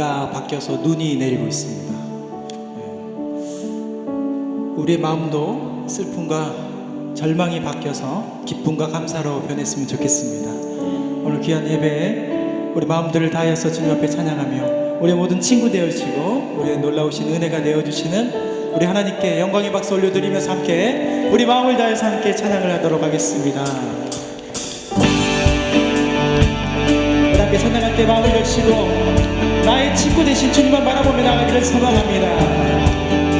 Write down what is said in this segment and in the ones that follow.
비가 바뀌어서 눈이 내리고 있습니다. 우리의 마음도 슬픔과 절망이 바뀌어서 기쁨과 감사로 변했으면 좋겠습니다. 오늘 귀한 예배에 우리 마음들을 다하여서 주님 앞에 찬양하며 우리의 모든 친구 되어주시고 우리의 놀라우신 은혜가 되어주시는 우리 하나님께 영광의 박수 올려드리면서 함께 우리 마음을 다해서 함께 찬양을 하도록 하겠습니다. 우리 함께 찬양할 때 마음을 열시고 나의 친구 되신 주님만 바라보며 나가기를 소망합니다.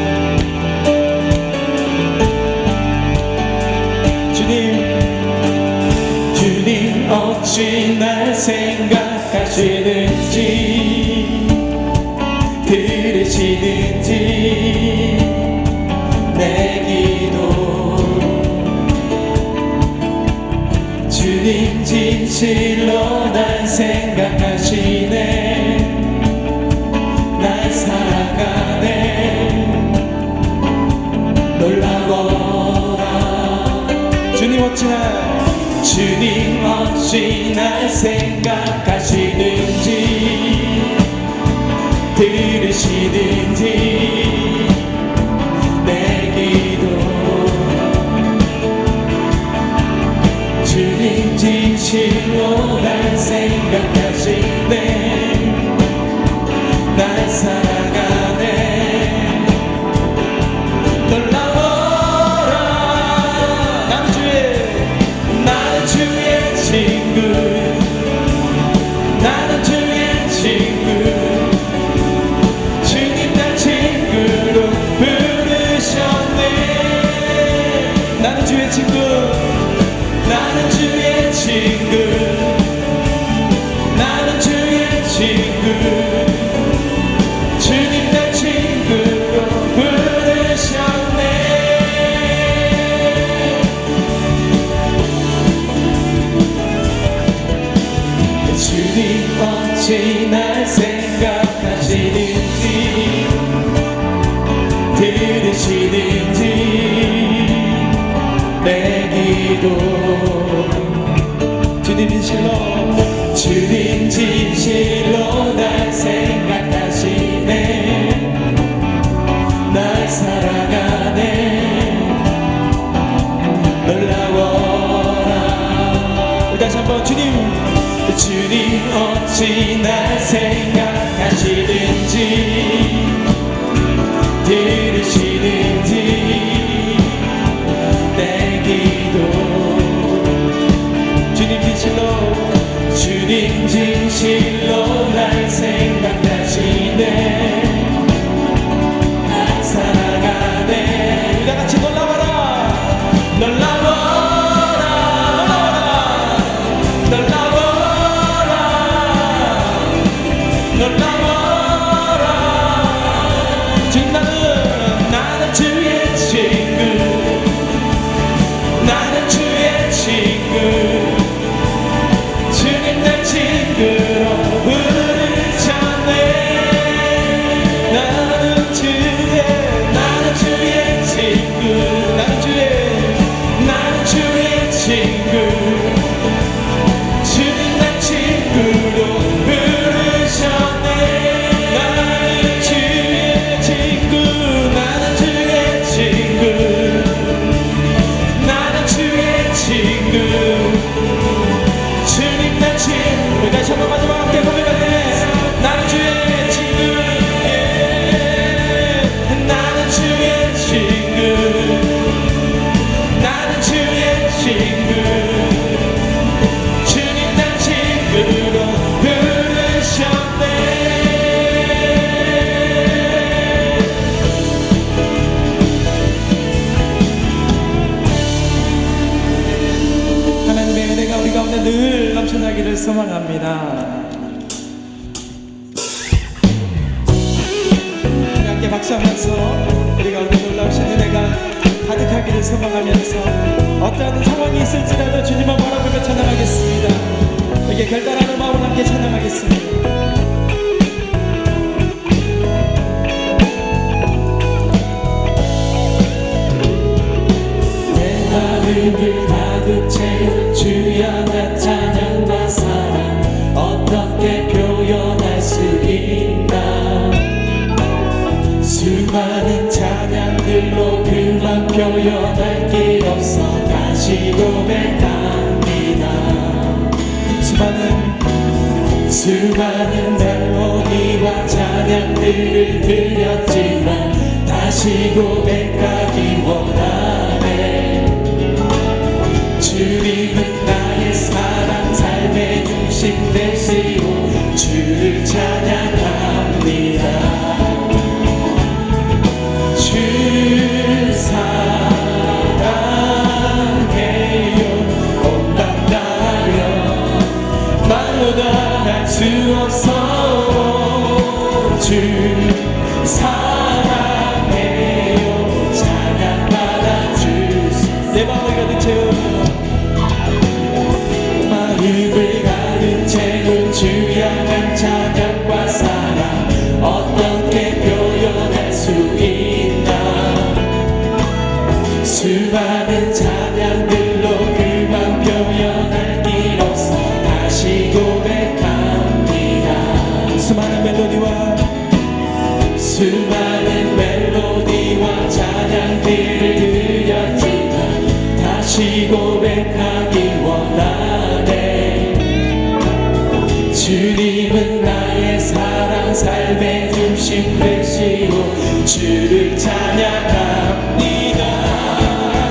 주님 어찌 날 생각하시는지 들으시는지 내 기도 주님 진실로 날 생각하시네 날 사랑하네 놀라워라 주님 어찌 날 생각하시는지 들으시는지 내 기도 주님 진실로 날 생각하시네 날 사랑하네 놀라워라 나는 주의 친구 나는 주의 친구 주님 날 친구로 부르셨네 나는 주의 친구 나는 주의 친구 나는 주의 친구 주님 날 친구로 부르셨네 주님 어찌 날 생각하시는지 들으시는지 내 기도 주님 진실로 날 생각하시네 날 사랑하네 놀라워라 다시 한번 주님 어찌 날 생각하시는지 들으시는지 내 기도 주님 진실로 날 생각하시네 날 사랑하네 우리 다같이 놀라워라 놀라워라 놀라워라 놀라워라 지금 나는 주의 친구 나는 주의 친구 주님 날 친구로 부르셨네 나는 주의 친구 나는 주의 친구 주님 날 친구로 부르셨네 나는 주의 친구 나는 주의 친구 나는 주의 친구 주님 날 친구 다시 한번 마지막 함께 고백하네 나는 주의 친구 나는 주의 친구 나는 주의 친구 주님 날 친구로 부르셨네 하나님의 은혜가 우리 가운데 늘 넘쳐나기를 소망합니다. 우리 함께 박수하면서 우리 가운데 놀라우신 은혜가 가득하기를 소망하면서 어떠한 상황이 있을지라도 주님만 바라보며 찬양하겠습니다. 이렇게 결단하는 마음으로 함께 찬양하겠습니다. 내 마음을 가득 채운 주여 나 찬양과 사랑 어떻게 표현할 수 있나 표현할 길 없어 다시 고백합니다. 수많은 멜로디와 찬양들을 드렸지만 다시 고백하기 원하네. 주님은 나의 사랑 삶의 중심 되시고 주를 찬양합니다. 주 사랑해요. 온 밤 다하여 말로 다 할 수 없어. 주 사랑해요. 찬양받아 주소서. 내 마음을 가득 채워 마음을 가득 채운 주 향한 찬양과 사랑 어떻게 표현할 수 있나. 수많은 찬양들로 그만 표현할 길 없어 다시 고백합니다. 수많은 멜로디와 찬양들을 드렸지만 다시 고백하기 원하네. 주님은 나의 사랑 삶의 중심 되시고 주를 찬양합니다.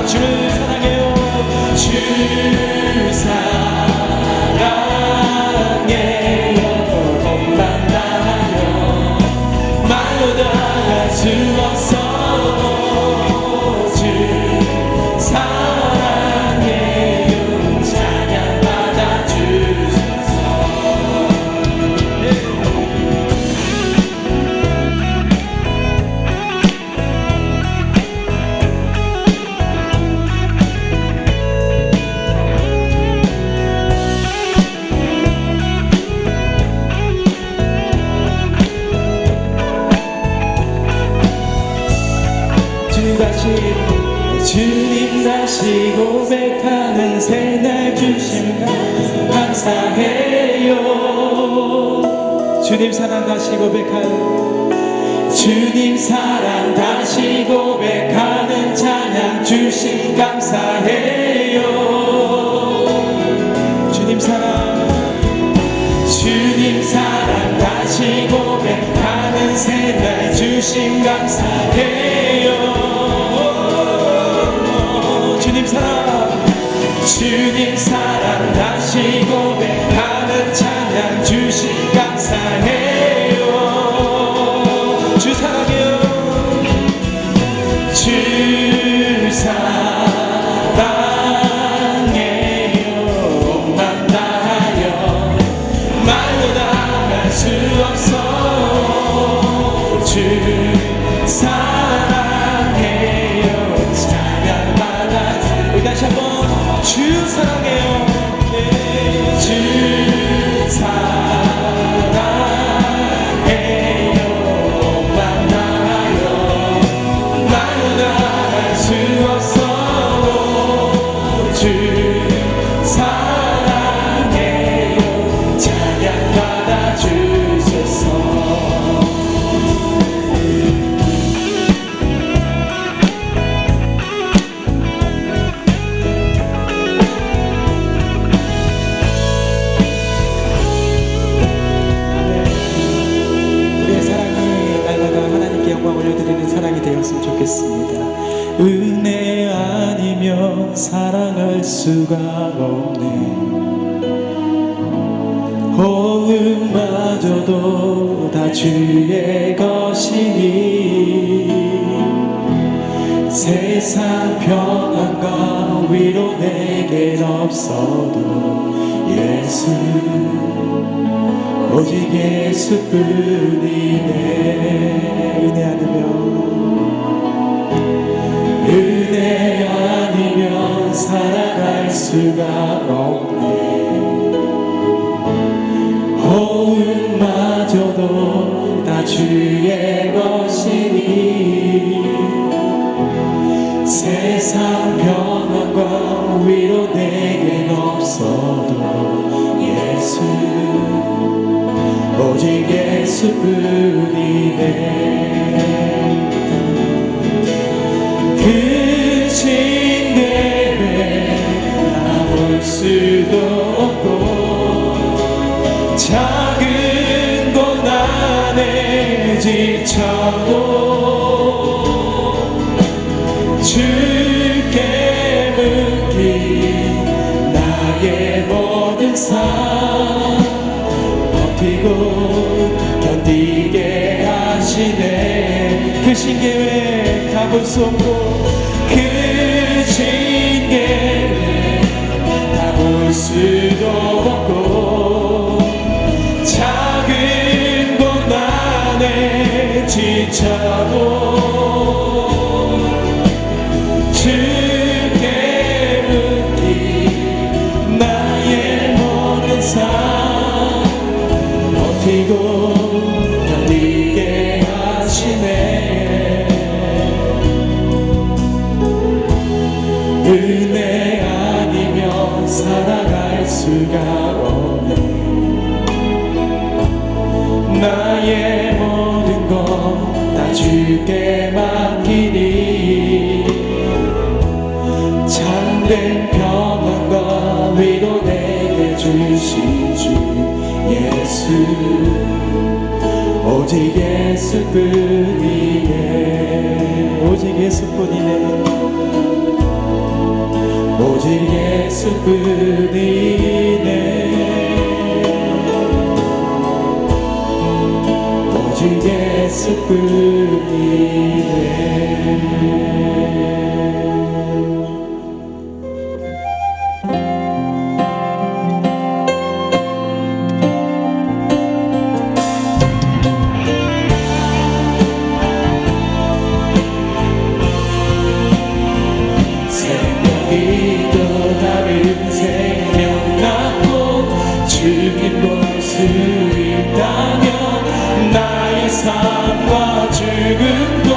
주를 사랑해요. 주 사랑해요. 온 밤 다하여 말로 다 할 수 없어. 주 사랑해요. 찬양받아 주소서. 주님 다시 고백하는 새날 주심 감사해요. 주님 사랑 다시 고백하는 주님 사랑 다시 고백하는 찬양 주심 감사해요. 주님 사랑 다시 고백하는 새날 주심 감사해요. 주님 사랑 다시 고백하는 찬양 주심 감사해요. 주 사랑해요. 주 사랑해요. 온 밤 다하여 말로 다 할 수 없어. 주 사랑해요. 찬양받아 다시 한번 주 사랑해요. 네. 주 사랑해요. 온 밤 다하여 말로 다 할 수 없어. 주 사랑해요. 찬양받아 주소서. 은혜 아니면 사랑할 수가 없네. 호흡마저도 다 주의 것이니 세상 평안과 위로 내겐 없어도 예수 오직 예수뿐이네. 은혜 아니면 살아갈 수가 없네. 호흡마저도 다 주의 것이니 세상 평안과 위로 내겐 없어도 예수 오직 예수뿐이네. 주께 묻기 나의 모든 삶 버티고 견디게 하시네. 그 신계획 다 볼 수 없고 그 신계획 다 볼 수도 없고 작은 고난에 지쳐도 주께 묻기 나의 모든 삶 버티고 견디게 하시네. 은혜 아니면 살아갈 수가 없네. 나의 모든 것 다 주께 맡기니 참된 평안과 위로 내게 주신 주 예수 오직 예수뿐이네. 오직 예수뿐이네. 오직 예수뿐이네. 오직 예수뿐이네. 생명이 또 다른 생명 낳고 주님 볼 수 있다면 나의 삶과 죽음도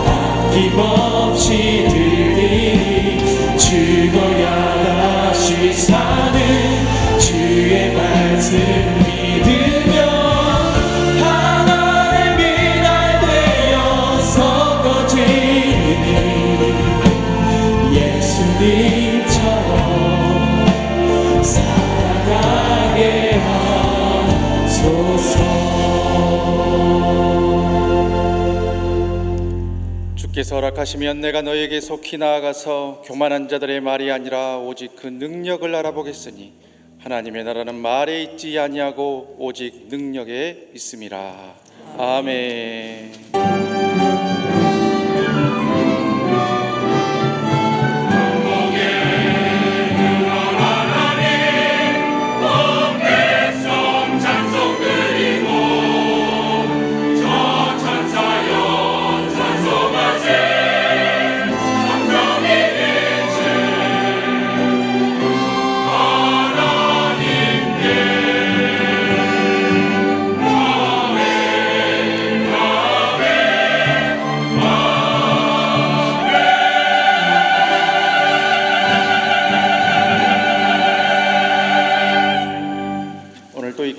아낌없이 드리니 죽어야 다시 사는 주의 말씀 믿으며 하나의 미랄 되어서 꺼지니 예수님처럼 살아가게 하소서. 주께서 허락하시면 내가 너에게 속히 나아가서 교만한 자들의 말이 아니라 오직 그 능력을 알아보겠으니 하나님의 나라는 말에 있지 아니하고 오직 능력에 있음이라. 아멘.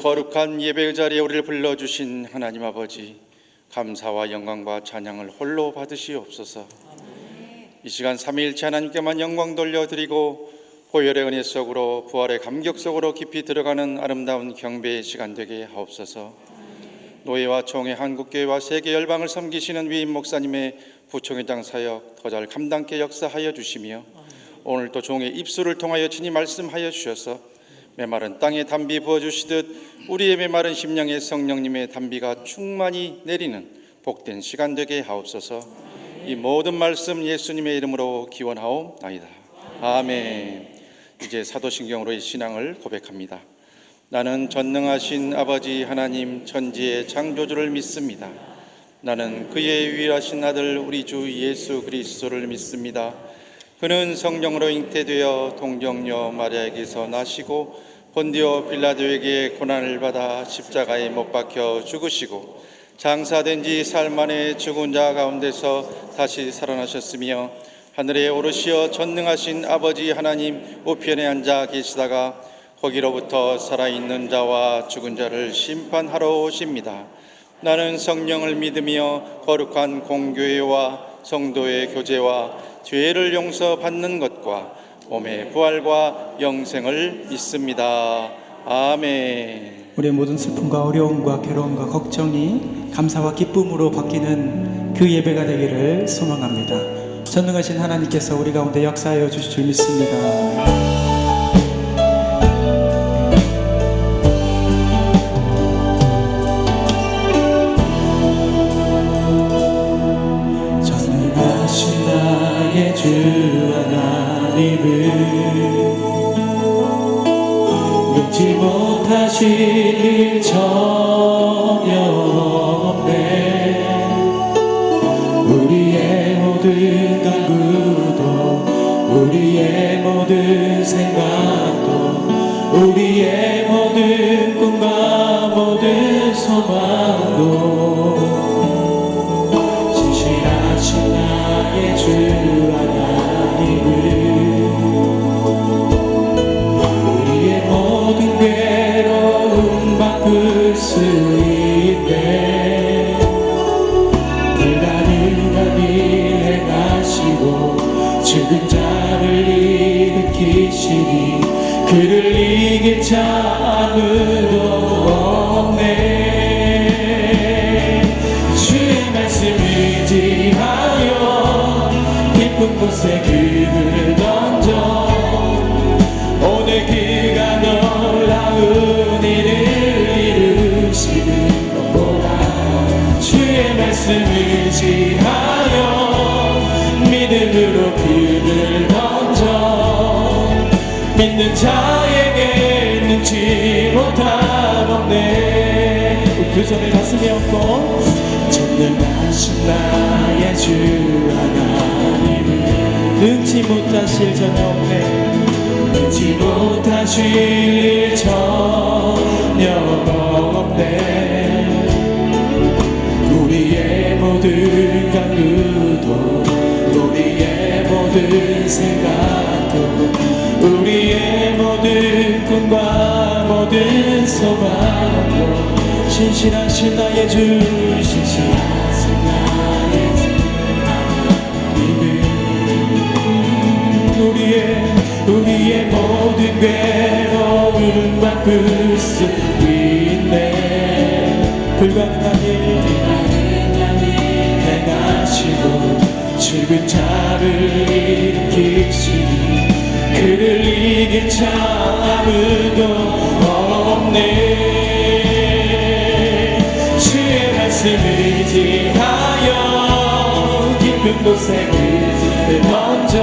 거룩한 예배의 자리에 우리를 불러주신 하나님 아버지, 감사와 영광과 찬양을 홀로 받으시옵소서. 이 시간 삼위일체 하나님께만 영광 돌려드리고 보혈의 은혜 속으로 부활의 감격 속으로 깊이 들어가는 아름다운 경배의 시간 되게 하옵소서. 노예와 총회 한국교회와 세계 열방을 섬기시는 위임 목사님의 부총회장 사역 더 잘 감당케 역사하여 주시며 오늘 또 종의 입술을 통하여 친히 말씀하여 주셔서 메마른 땅에 담비 부어주시듯 우리의 메마른 심령에 성령님의 담비가 충만히 내리는 복된 시간 되게 하옵소서. 이 모든 말씀 예수님의 이름으로 기원하옵나이다. 아멘. 이제 사도신경으로의 신앙을 고백합니다. 나는 전능하신 아버지 하나님 천지의 창조주를 믿습니다. 나는 그의 유일하신 아들 우리 주 예수 그리스도를 믿습니다. 그는 성령으로 잉태되어 동정녀 마리아에게서 나시고 본디오 빌라도에게 고난을 받아 십자가에 못 박혀 죽으시고 장사된 지 사흘 만에 죽은 자 가운데서 다시 살아나셨으며 하늘에 오르시어 전능하신 아버지 하나님 우편에 앉아 계시다가 거기로부터 살아있는 자와 죽은 자를 심판하러 오십니다. 나는 성령을 믿으며 거룩한 공교회와 성도의 교제와 죄를 용서받는 것과 몸의 부활과 영생을 믿습니다. 아멘. 우리의 모든 슬픔과 어려움과 괴로움과 걱정이 감사와 기쁨으로 바뀌는 그 예배가 되기를 소망합니다. 전능하신 하나님께서 우리 가운데 역사하여 주실 줄 믿습니다. 전능하신 나의 주 하나님을 믿지 못하실 일 전혀 없네. 우리의 모든 간구도 우리의 모든 생각도 우리의 모든 꿈과 모든 소망도 신실하신 나의 주 하나님을 우리의 모든 괴로움 바꿀 수 있네. 불가능한 일 행하시고 죽은 자를 일으키시니 그를 이길 자 아무도 없네. 주의 말씀 의지하여 깊은 곳에 그를 던져 오늘 그가 놀라운 일을 이루시는 것보다 주의 말씀 의지하여 믿음으로 그를 던져 믿는 자에게 능치 못함 없네. 두 손을 가슴에 얹고 전능하신 나의 주 하나님을 능치 못하실 전혀 없네. 능치 못하실 일 전혀 없네. 우리의 모든 간구도 우리의 모든 생각도 우리의 모든 꿈과 모든 소망도 신실하신 나의 주 신실하신 나의 주 우리의 모든 괴로움 바꿀 수 있네. 불가능한 일 행하시고 죽은 자를 일으키시니 그를 이길 자 아무도 없네. 주의 말씀 의지하여 깊은 곳에 그를 던져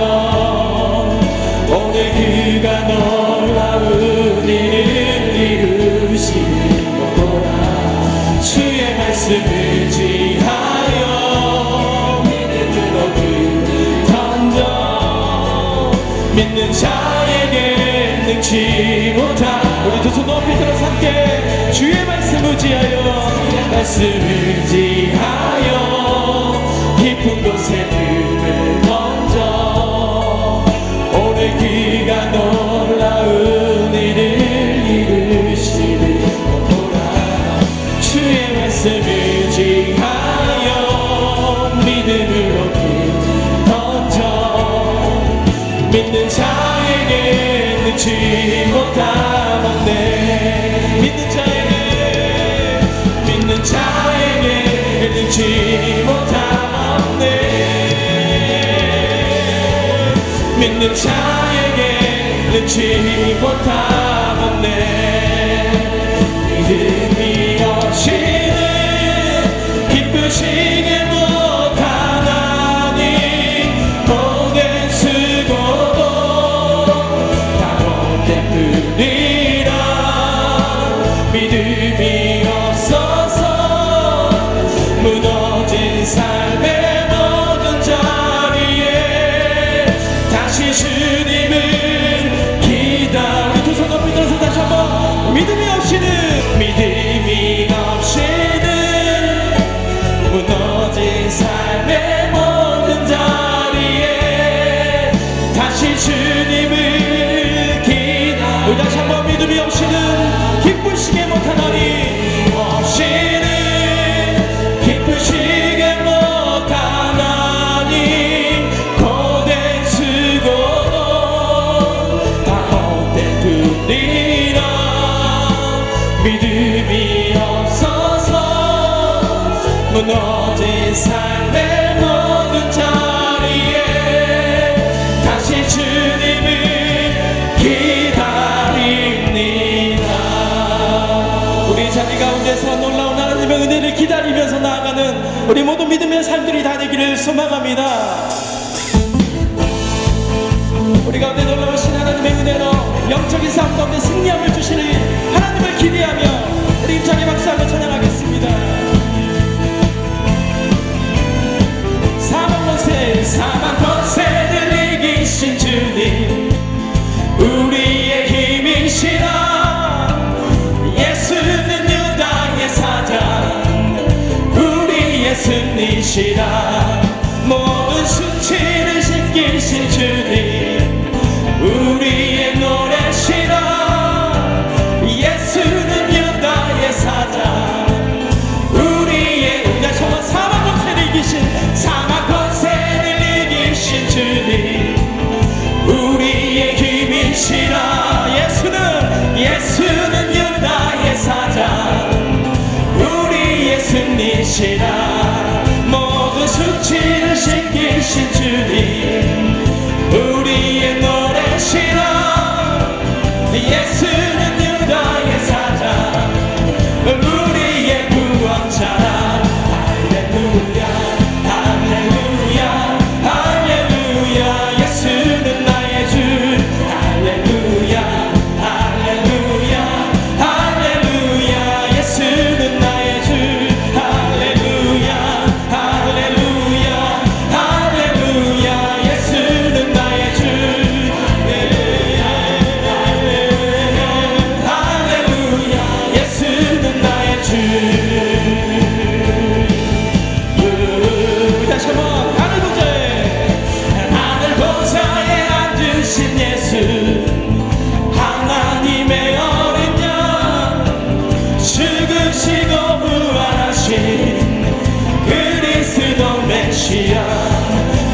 오늘 그가 놀라운 일을 이루시는 것보다 주의 말씀 의지하여 믿음으로 그를 던져 믿는 자에게 능치 못한 우리 두 손 높이 들어서 함께 주의 말씀 의지하여 말씀 의지하여 깊은 곳에 그를 던져 오늘 그가 놀라운 일을 이루시는 것보다 주의 말씀 의지하여 믿음으로 그를 던져 믿는 자에게 능치 못함 없네. 믿는 자에게 능치 못함 없네. 믿는 자에게 능치 못함 없네. 믿음이 없이는 기쁘시게 못하나니 모든 수고도 다 헛된 뿐이라. 믿음이 없어서 무너진 삶의 모든 자리에 다시 주님을 기다려 두 손 내 삶의 모든 자리에 다시 주님을 기다립니다. 우리 자리 가운데서 놀라운 하나님의 은혜를 기다리면서 나아가는 우리 모든 믿음의 삶들이 다 되기를 소망합니다. 우리 가운데 놀라우신 하나님의 은혜로 영적인 싸움 가운데 승리함을 주시는 하나님을 기대하며 우리 힘차게 박수하며 찬양하겠습니다. 사망 권세를 이기신 주님, 우리의 힘이시라. 예수는 유다의 사장, 우리의 승리시라. 모든 수치를 씻기신 주님, 우리의 노래시라. 예수는 유다의 사장, 우리의 다시 한번 사망 권세를 이기신 주님, 우리의 힘이시라. 예수는 유다의 사장, 우리의 승리시라. 모든 수치를 씻기신 주님, 우리의 노래시라. 예수는 유다의 사장, 우리의 구원자라. 할렐루야 할렐루야 할렐루야. 예수는 나의 주. 할렐루야 할렐루야 할렐루야. 예수는 나의 주. 할렐루야 할렐루야 할렐루야. 예수는 나의 주. 할렐루야 예수는 나의 주. 다시 한번 하늘 보좌에 앉으신 예수, 하나님의 어린 양, 죽으시고 부활하신 그리스도 메시아,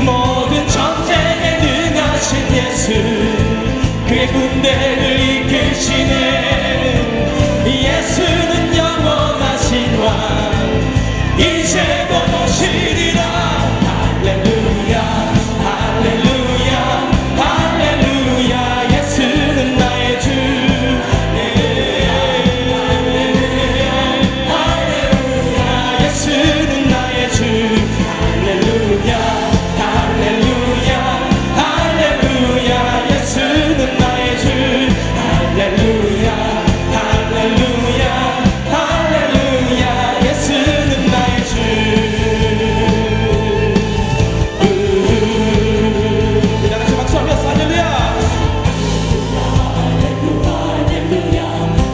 모든 전쟁에 능하신 예수, 그의 군대를 이끄시는 예수는 영원하신 왕, 이제도 오시리라. 할렐루야 할렐루야 할렐루야. 예수는 나의 주. 할렐루야 예수는 나의 주. 할렐루야 할렐루야 할렐루야. 예수는 나의 주. 할렐루야 할렐루야 할렐루야. 예수는 나의 주. 다같이 박수하며 할렐루야 할렐루야.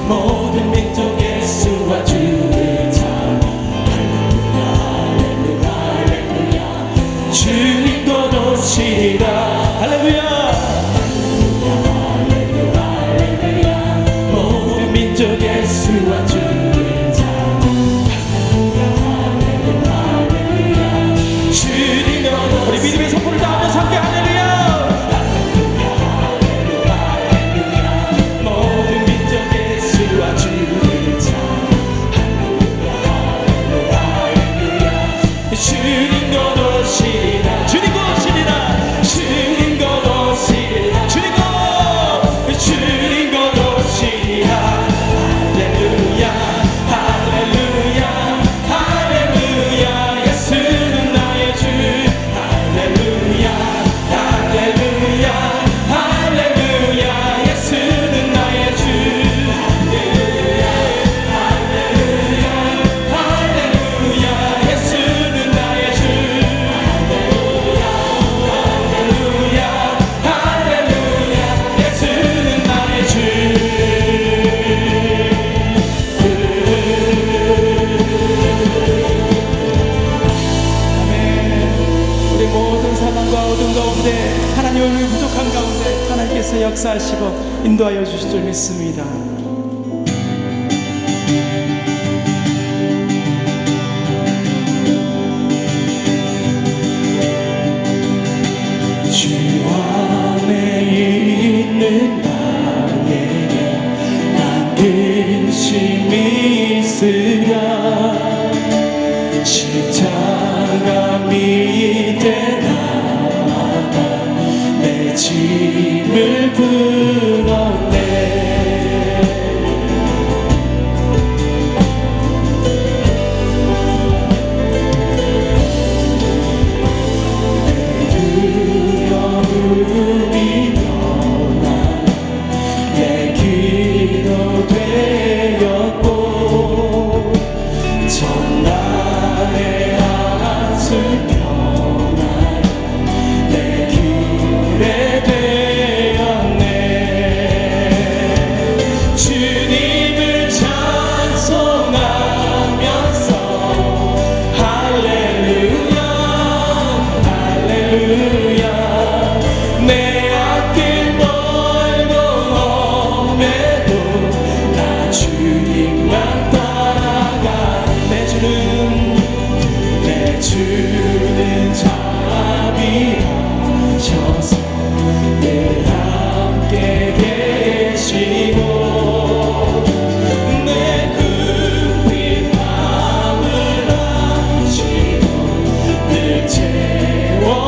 모든 민족 예수와 주를 찬양. 할렐루야 할렐루야. 주님 곧 오시리라. 할렐루야 할렐루야. 모든 민족 예수와 주를 찬양. 할렐루야 주님 곧 우리 믿음의 선포를 다하면서 함께 할렐루야. 모든 민족 예수와 주를 찬양. 주님 곧 오시리라. 주님 곧 오시리라. 주님 곧 오시리라. 주님 곧 오시리라. 할렐루야 할렐루야 할렐루야. 예수는 나의 주. 할렐루야 할렐루야 할렐루야. 예수는 나의 주. 할렐루야 할렐루야. 예수는 나의 주. 할렐루야 할렐루야. 예수는 나의 주. 아멘. 우리 모든 사망과 어둠 가운데 하나님을 위해 부족한 가운데 하나님께서 역사하시고 인도하여 주실 줄 믿습니다. 주 안에 있는 나에게 난 근심이 있으랴. 십자가 밑에 나아가 내 짐을 풀었네. 두려움이 떠나 내 기도 되었고 전날의 한숨 편하여 내 길에 되었네. 주님을 찬송하면서 할렐루야 할렐루야. 내 앞길 멀고 험해도 나 주님만 따라가. 내 주는 자비하셔서 늘 함께 계시고 내 급히 밤을 하시고 늘 채워주시네.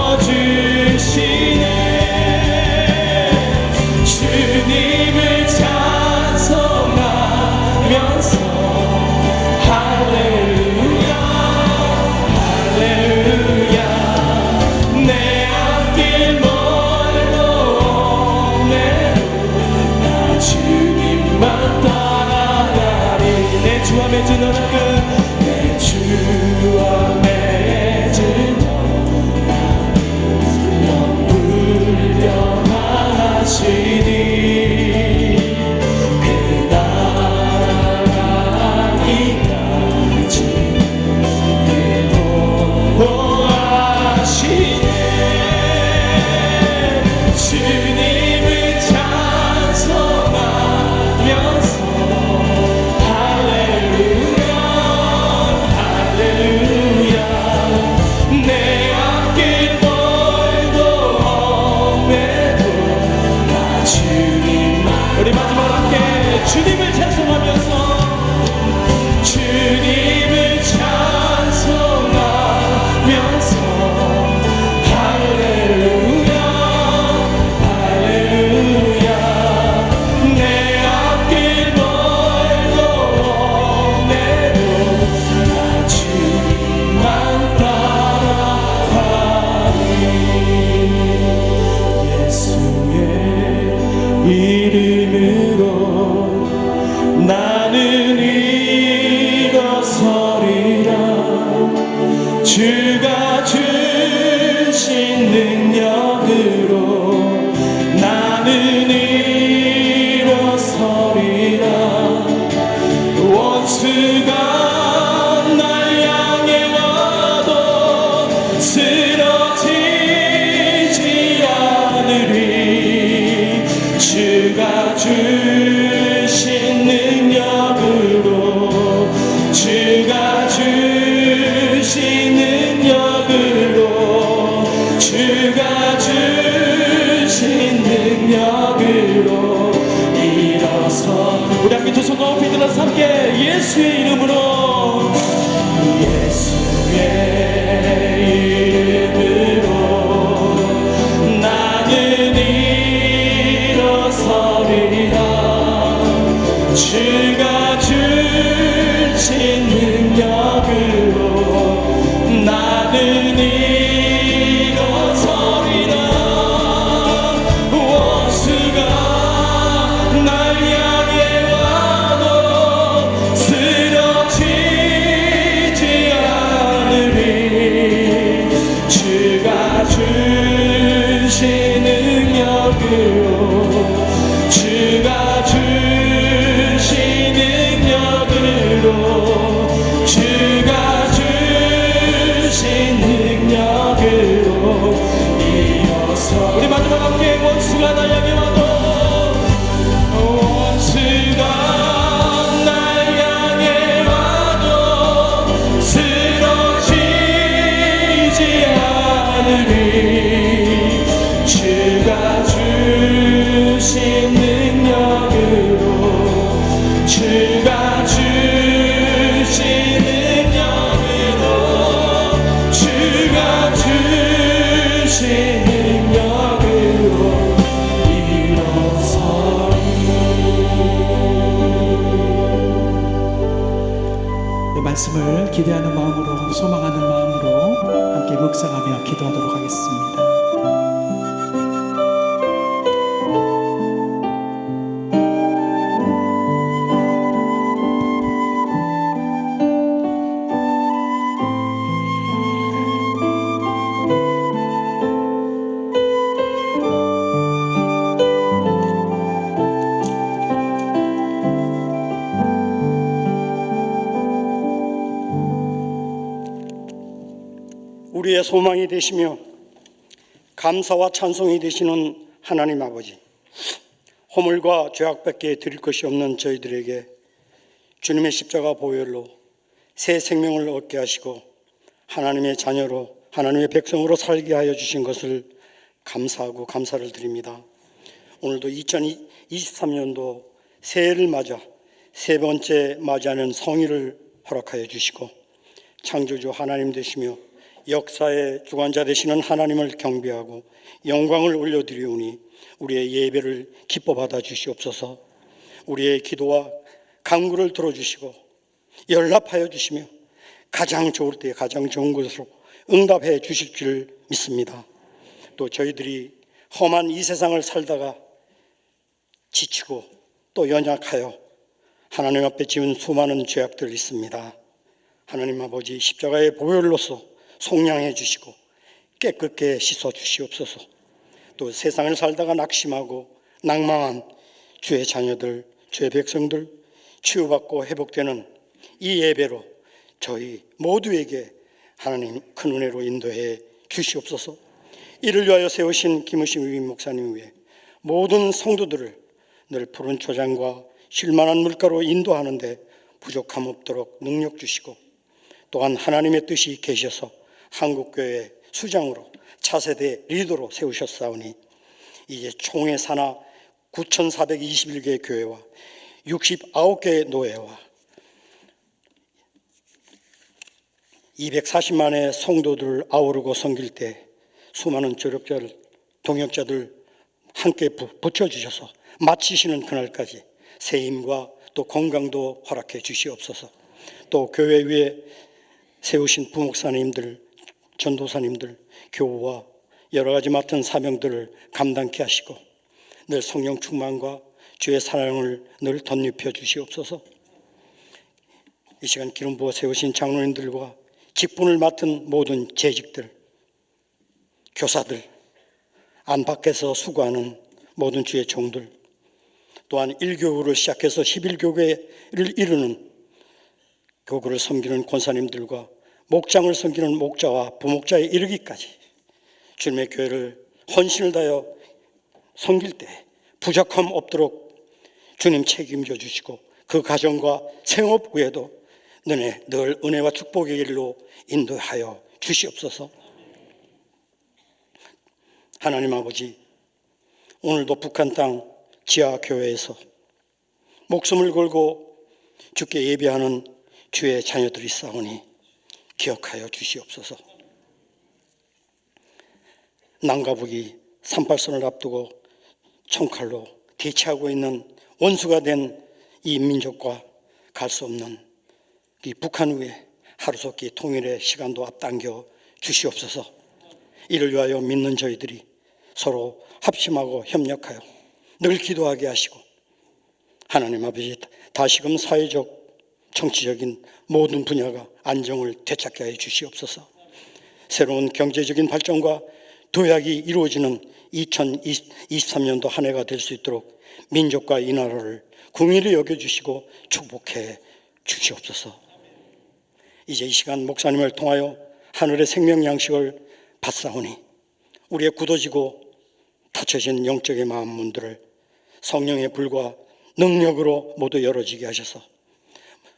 주님을 찬송하면서 할렐루야 할렐루야. 내 앞길 멀고 험해도 나 주님만 따라가리. 내 주와 맺은 언약은 내 주와 맺은 불려하시니 그 나라기까지 보호하시네. 주님을 찬송하면서 할렐루야 할렐루야. 내 앞길 멀고 험해도 나 주님만. 우리 마지막으로 함께 주님을 찬송하면서 주님을 찬송하면서 할렐루야 할렐루야. 내 앞길 멀고 험해도 나 주님만 따라가리. 예수의 이름으로 나는 일어서리라. 주가 주신 능력으로 나는 일어서리라. 원수가 날 향해 와도 쓰러지지 않으리. 주가 주신 능력으로 주가 주신 능력으로 주가 주신 능력으로 일어서. 우리 함께 두 손 높이 들어서 함께 예수의 이름으로 예수의 이름으로 나는 일어서리라. 주가 주신 능력으로 나는 일어서리라. 원수가 날 향해 와도 쓰러지지 않으리. 주가 주신 능력으로 주가 주신 능력으로 주가 주신 능력으로 이어서. 우리 마지막 함께 원수가 날 향해 와도 원수가 날 향해 와도 쓰러지지 않으리. 주가 주신 능력으로 주가 주신 능력으로 주가 말씀을 기대하는 마음으로, 소망하는 마음으로 함께 묵상하며 기도하도록 하겠습니다. 우리의 소망이 되시며 감사와 찬송이 되시는 하나님 아버지, 허물과 죄악밖에 드릴 것이 없는 저희들에게 주님의 십자가 보혈로 새 생명을 얻게 하시고 하나님의 자녀로, 하나님의 백성으로 살게 하여 주신 것을 감사하고 감사를 드립니다. 오늘도 2023년도 새해를 맞아 세 번째 맞이하는 성의를 허락하여 주시고 창조주 하나님 되시며 역사의 주관자 되시는 하나님을 경배하고 영광을 올려드리오니 우리의 예배를 기뻐 받아 주시옵소서. 우리의 기도와 간구를 들어주시고 연락하여 주시며 가장 좋을 때 가장 좋은 것으로 응답해 주실 줄 믿습니다. 또 저희들이 험한 이 세상을 살다가 지치고 또 연약하여 하나님 앞에 지은 수많은 죄악들이 있습니다. 하나님 아버지, 십자가의 보혈로서 속량해 주시고 깨끗게 씻어 주시옵소서. 또 세상을 살다가 낙심하고 낭망한 주의 자녀들, 주의 백성들 치유받고 회복되는 이 예배로 저희 모두에게 하나님 큰 은혜로 인도해 주시옵소서. 이를 위하여 세우신 김의식 위임 목사님 외에 모든 성도들을 늘 푸른 초장과 쉴만한 물가로 인도하는데 부족함 없도록 능력 주시고 또한 하나님의 뜻이 계셔서 한국교회 수장으로 차세대 리더로 세우셨사오니 이제 총회 산하 9,421개 교회와 69개 노회와 240만의 성도들을 아우르고 섬길 때 수많은 조력자들, 동역자들 함께 붙여주셔서 마치시는 그날까지 새 힘과 또 건강도 허락해 주시옵소서. 또 교회 위에 세우신 부목사님들, 전도사님들, 교우와 여러 가지 맡은 사명들을 감당케 하시고 늘 성령 충만과 주의 사랑을 늘 덧입혀 주시옵소서. 이 시간 기름 부어 세우신 장로님들과 직분을 맡은 모든 재직들, 교사들, 안팎에서 수고하는 모든 주의 종들, 또한 1교구를 시작해서 11교회를 이루는 교구를 섬기는 권사님들과 목장을 섬기는 목자와 부목자에 이르기까지 주님의 교회를 헌신을 다하여 섬길 때 부족함 없도록 주님 책임져 주시고 그 가정과 생업 외에도 늘 은혜와 축복의 길로 인도하여 주시옵소서. 하나님 아버지, 오늘도 북한 땅 지하교회에서 목숨을 걸고 주께 예배하는 주의 자녀들이 싸우니 기억하여 주시옵소서. 남과북이 38선을 앞두고 총칼로 대치하고 있는 원수가 된 이 민족과 갈 수 없는 이 북한 위에 하루속히 통일의 시간도 앞당겨 주시옵소서. 이를 위하여 믿는 저희들이 서로 합심하고 협력하여 늘 기도하게 하시고 하나님 아버지, 다시금 사회적 정치적인 모든 분야가 안정을 되찾게 하여 주시옵소서. 새로운 경제적인 발전과 도약이 이루어지는 2023년도 한 해가 될 수 있도록 민족과 이 나라를 궁일히 여겨주시고 축복해 주시옵소서. 이제 이 시간 목사님을 통하여 하늘의 생명 양식을 받사오니 우리의 굳어지고 닫혀진 영적의 마음 문들을 성령의 불과 능력으로 모두 열어지게 하셔서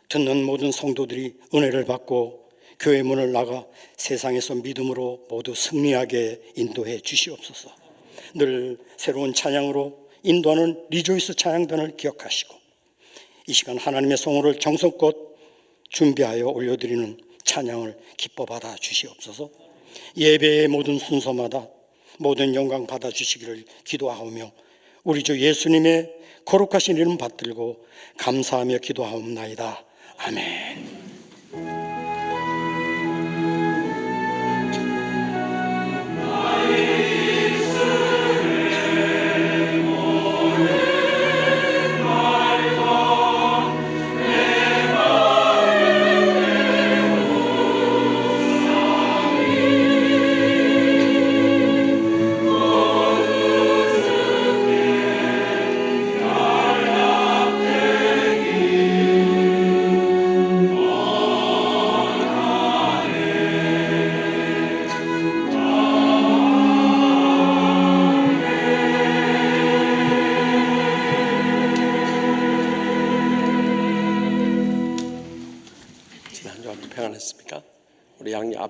듣는 모든 성도들이 은혜를 받고 교회 문을 나가 세상에서 믿음으로 모두 승리하게 인도해 주시옵소서. 늘 새로운 찬양으로 인도하는 리조이스 찬양단을 기억하시고 이 시간 하나님의 성호를 정성껏 준비하여 올려드리는 찬양을 기뻐 받아 주시옵소서. 예배의 모든 순서마다 모든 영광 받아 주시기를 기도하오며 우리 주 예수님의 거룩하신 이름 받들고 감사하며 기도하옵나이다. 아멘.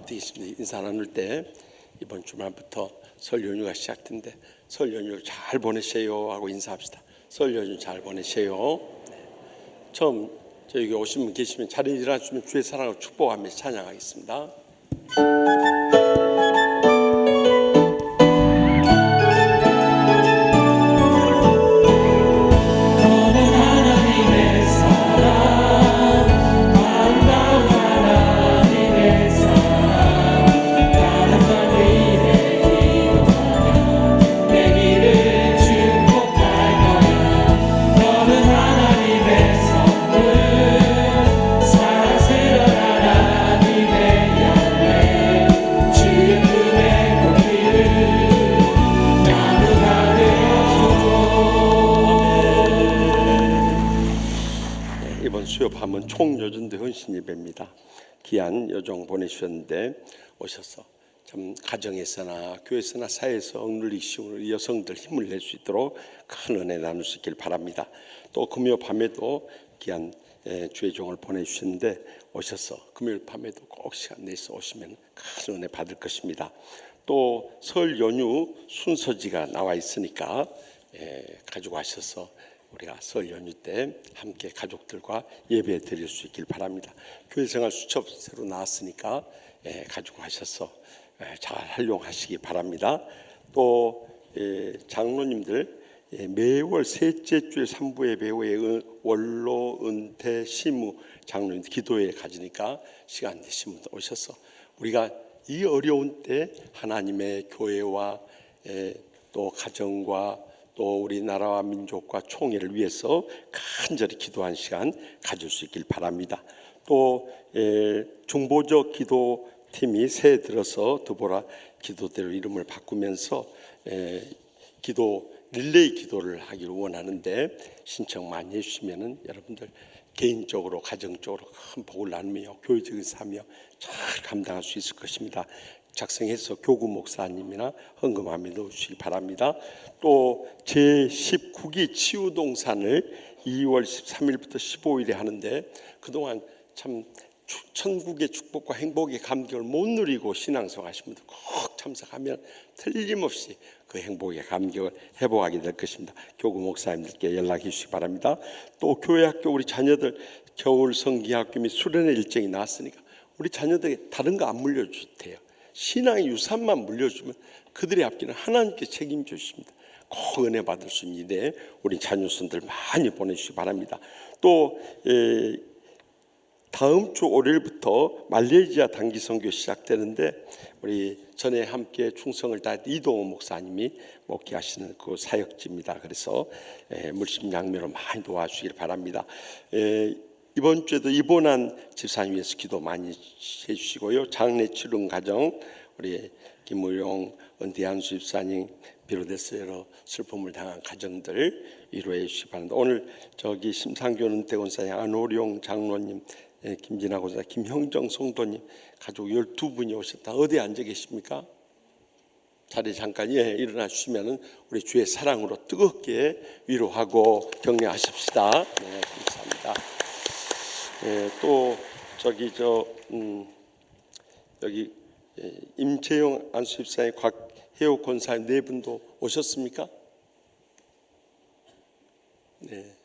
앞두겠습니다. 인사 나눌 때 이번 주말부터 설 연휴가 시작된데 설 연휴를 잘 보내세요 하고 인사합시다. 설 연휴 잘 보내세요. 네. 처음 저기 오신 분 계시면 자리에 일어나시면 주의 사랑을 축복하며 찬양하겠습니다. 수요밤은 총요전대 헌신 예배입니다. 귀한 여정 보내주셨는데 오셔서 참 가정에서나 교회에서나 사회에서 억눌리시고 우리 여성들 힘을 낼 수 있도록 큰 은혜 나눌 수 있길 바랍니다. 또 금요 밤에도 귀한 주의 종을 보내주셨는데 오셔서 금요일 밤에도 꼭 시간 내서 오시면 큰 은혜 받을 것입니다. 또 설 연휴 순서지가 나와 있으니까 가지고 가셔서 우리가 설 연휴 때 함께 가족들과 예배 드릴 수 있길 바랍니다. 교회생활 수첩 새로 나왔으니까 가지고 가셔서 잘 활용하시기 바랍니다. 또 장로님들 매월 셋째 주일 3부 예배 후에 원로, 은퇴, 시무 장로님들 기도회 가지니까 시간 되신 분들 오셔서 우리가 이 어려운 때 하나님의 교회와 또 가정과 또 우리나라와 민족과 총회를 위해서 간절히 기도한 시간 가질 수 있길 바랍니다. 또 중보적 기도팀이 새해 들어서 드보라 기도대로 이름을 바꾸면서 기도 릴레이 기도를 하기를 원하는데 신청 많이 해주시면은 여러분들 개인적으로 가정적으로 큰 복을 나누며 교회적인 사명 잘 감당할 수 있을 것입니다. 작성해서 교구 목사님이나 헌금함에 넣으시기 바랍니다. 또 제19기 치유동산을 2월 13일부터 15일에 하는데 그동안 참 천국의 축복과 행복의 감격을 못 누리고 신앙생활하신 분들 꼭 참석하면 틀림없이 그 행복의 감격을 회복하게 될 것입니다. 교구 목사님들께 연락해 주시기 바랍니다. 또 교회학교 우리 자녀들 겨울 성기학교 및 수련회 일정이 나왔으니까 우리 자녀들에게 다른 거 안 물려주세요. 신앙의 유산만 물려주면 그들의 앞길은 하나님께 책임져 주십니다. 꼭 은혜 받을 수 있는 일에 우리 자녀손들 많이 보내주시기 바랍니다. 또 다음 주 월요일부터 말레이시아 단기 선교 시작되는데 우리 전에 함께 충성을 다한 이동호 목사님이 목회하시는 그 사역지입니다. 그래서 물심양면으로 많이 도와주시길 바랍니다. 이번 주에도 입원한 집사님 위해서 기도 많이 해주시고요. 장례 치른 가정 우리 김우용, 은대한수 집사님 비롯해서 여러 슬픔을 당한 가정들 위로해 주시기 바랍니다. 오늘 저기 심상교 은퇴권사님, 안호룡 장로님, 김진아 권사, 김형정 성도님 가족 12분이 오셨다. 어디에 앉아 계십니까? 자리에 잠깐 일어나 주시면은 우리 주의 사랑으로 뜨겁게 위로하고 격려하십시다. 네, 감사합니다. 또 저기 여기 임채용 안수집사님, 곽혜옥 권사님 네 분도 오셨습니까? 네.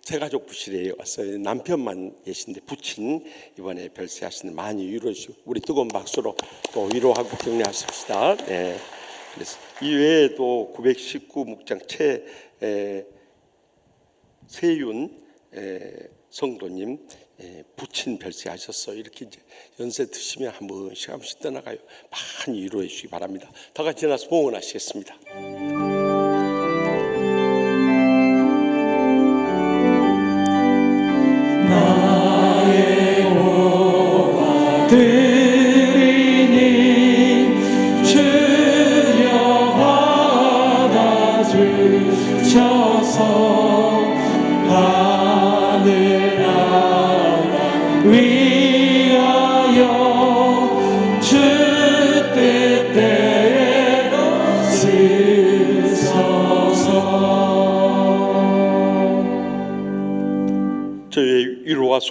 새 가족 부실에 왔어요. 남편만 계신데 부친 이번에 별세하시는 많이 위로해 주시고 우리 뜨거운 박수로 또 위로하고 격려하십시다. 네. 그래서 이 외에도 919 목장 세윤 성도님 부친 별세하셨어요. 이렇게 이제 연세 드시면 한 번씩 떠나가요. 많이 위로해 주시기 바랍니다. 다 같이 나서 봉헌하시겠습니다. 나의 오와 드리니 주여 받아주셔서 하늘나라 위하여 주 뜻대로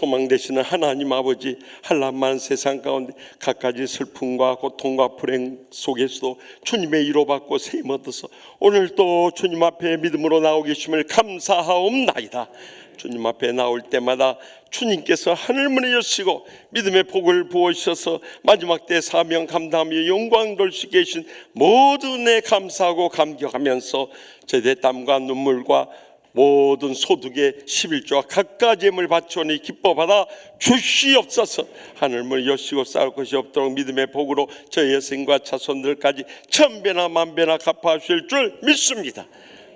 소망 되시는 하나님 아버지, 한란만 세상 가운데 갖가지 슬픔과 고통과 불행 속에서도 주님의 위로 받고 세임 얻어서 오늘도 주님 앞에 믿음으로 나오 계심을 감사하옵나이다. 주님 앞에 나올 때마다 주님께서 하늘문을 여시고 믿음의 복을 부어주셔서 마지막 때 사명 감당하며 영광 돌수 계신 모든 애 감사하고 감격하면서 제대 땀과 눈물과 모든 소득의 11조와 각가지 재물 바치오니 기뻐 받아 주시옵소서. 하늘문을 여시고 싸울 것이 없도록 믿음의 복으로 저희 여생과 자손들까지 천배나 만배나 갚아주실 줄 믿습니다.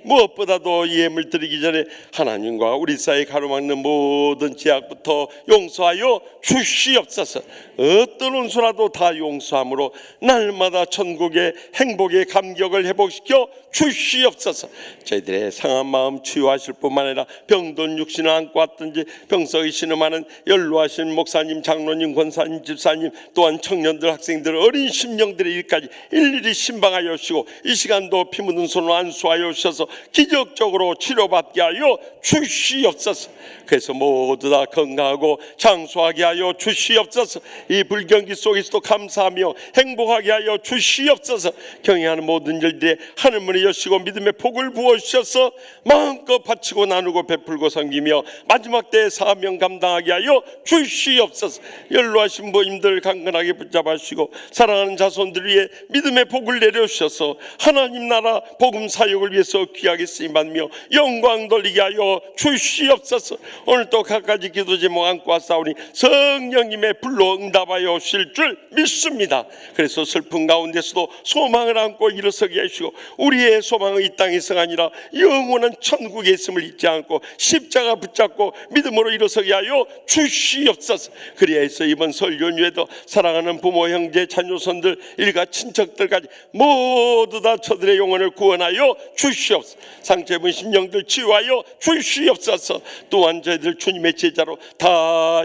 무엇보다도 이 예물 드리기 전에 하나님과 우리 사이 가로막는 모든 제약부터 용서하여 주시옵소서. 어떤 원수라도 다 용서함으로 날마다 천국의 행복의 감격을 회복시켜 주시옵소서. 저희들의 상한 마음 치유하실 뿐만 아니라 병든 육신을 안고 왔든지 병석이 신음하는 연로하신 목사님, 장로님, 권사님, 집사님, 또한 청년들, 학생들, 어린 심령들의 일까지 일일이 신방하여 주시고 이 시간도 피 묻은 손으로 안수하여 주셔서 기적적으로 치료받게 하여 주시옵소서. 그래서 모두 다 건강하고 장수하게 하여 주시옵소서. 이 불경기 속에서도 감사하며 행복하게 하여 주시옵소서. 경영하는 모든 일들에 하늘문을 여시고 믿음의 복을 부어주셔서 마음껏 바치고 나누고 베풀고 섬기며 마지막 때의 사명 감당하게 하여 주시옵소서. 연로하신 부임들 강건하게 붙잡아 주시고 사랑하는 자손들 위해 믿음의 복을 내려주셔서 하나님 나라 복음 사역을 위해서 귀하게 쓰임받며 영광 돌리게 하여 주시옵소서. 오늘 또 각가지 기도 제목 안고 왔사오니 성령님의 불로 응답하여 오실 줄 믿습니다. 그래서 슬픔 가운데서도 소망을 안고 일어서게 하시고 우리의 소망은 이 땅에서가 아니라 영원한 천국에 있음을 잊지 않고 십자가 붙잡고 믿음으로 일어서게 하여 주시옵소서. 그리하여서 이번 설 연휴에도 사랑하는 부모, 형제, 자녀손들, 일가 친척들까지 모두 다 저들의 영혼을 구원하여 주시옵소서. 상처 입은 심령들 치유하여 주시옵소서. 또한 저희들 주님의 제자로 다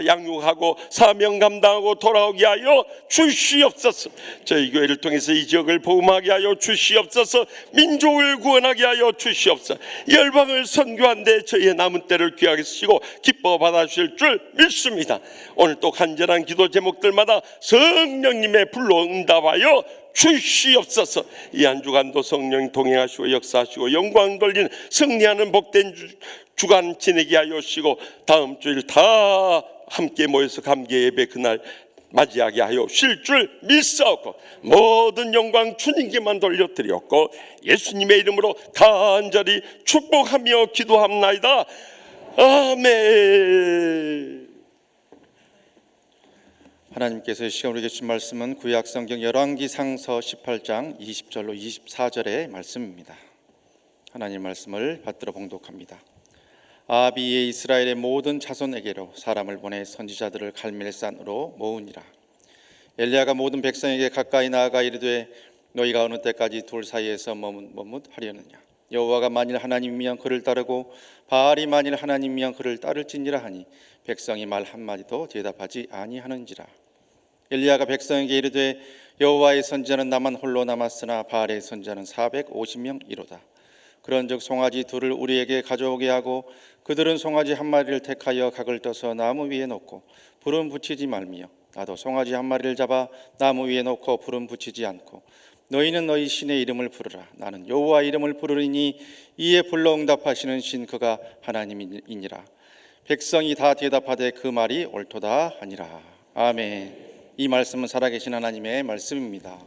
양육하고 사명 감당하고 돌아오게 하여 주시옵소서. 저희 교회를 통해서 이 지역을 복음하게 하여 주시옵소서. 민족을 구원하게 하여 주시옵소서. 열방을 선교한데 저희의 남은 때를 귀하게 쓰시고 기뻐 받아주실 줄 믿습니다. 오늘 또 간절한 기도 제목들마다 성령님의 불로 응답하여 주시옵소서. 이 한 주간도 성령 동행하시고 역사하시고 영광 돌리는 승리하는 복된 주간 지내게 하여 주시고 다음 주일 다 함께 모여서 감개 예배 그날 맞이하게 하여 주실 줄 믿사옵고 모든 영광 주님께만 돌려드렸고 예수님의 이름으로 간절히 축복하며 기도합나이다. 아멘. 하나님께서 이 시간 우리에게 주신 말씀은 구약성경 열왕기상서 18장 20절로 24절의 말씀입니다. 하나님 말씀을 받들어 봉독합니다. 아비의 이스라엘의 모든 자손에게로 사람을 보내 선지자들을 갈멜산으로 모으니라. 엘리야가 모든 백성에게 가까이 나아가 이르되 너희가 어느 때까지 둘 사이에서 머뭇하려느냐. 여호와가 만일 하나님이면 그를 따르고 바알이 만일 하나님이면 그를 따를지니라 하니 백성이 말 한마디도 대답하지 아니하는지라. 엘리야가 백성에게 이르되 여호와의 선지자는 나만 홀로 남았으나 바알의 선지자는 450명이로다. 그런즉 송아지 둘을 우리에게 가져오게 하고 그들은 송아지 한 마리를 택하여 각을 떠서 나무 위에 놓고 불은 붙이지 말며 나도 송아지 한 마리를 잡아 나무 위에 놓고 불은 붙이지 않고 너희는 너희 신의 이름을 부르라. 나는 여호와 이름을 부르리니 이에 불러 응답하시는 신 그가 하나님이니라. 백성이 다 대답하되 그 말이 옳도다 하니라. 아멘. 이 말씀은 살아계신 하나님의 말씀입니다.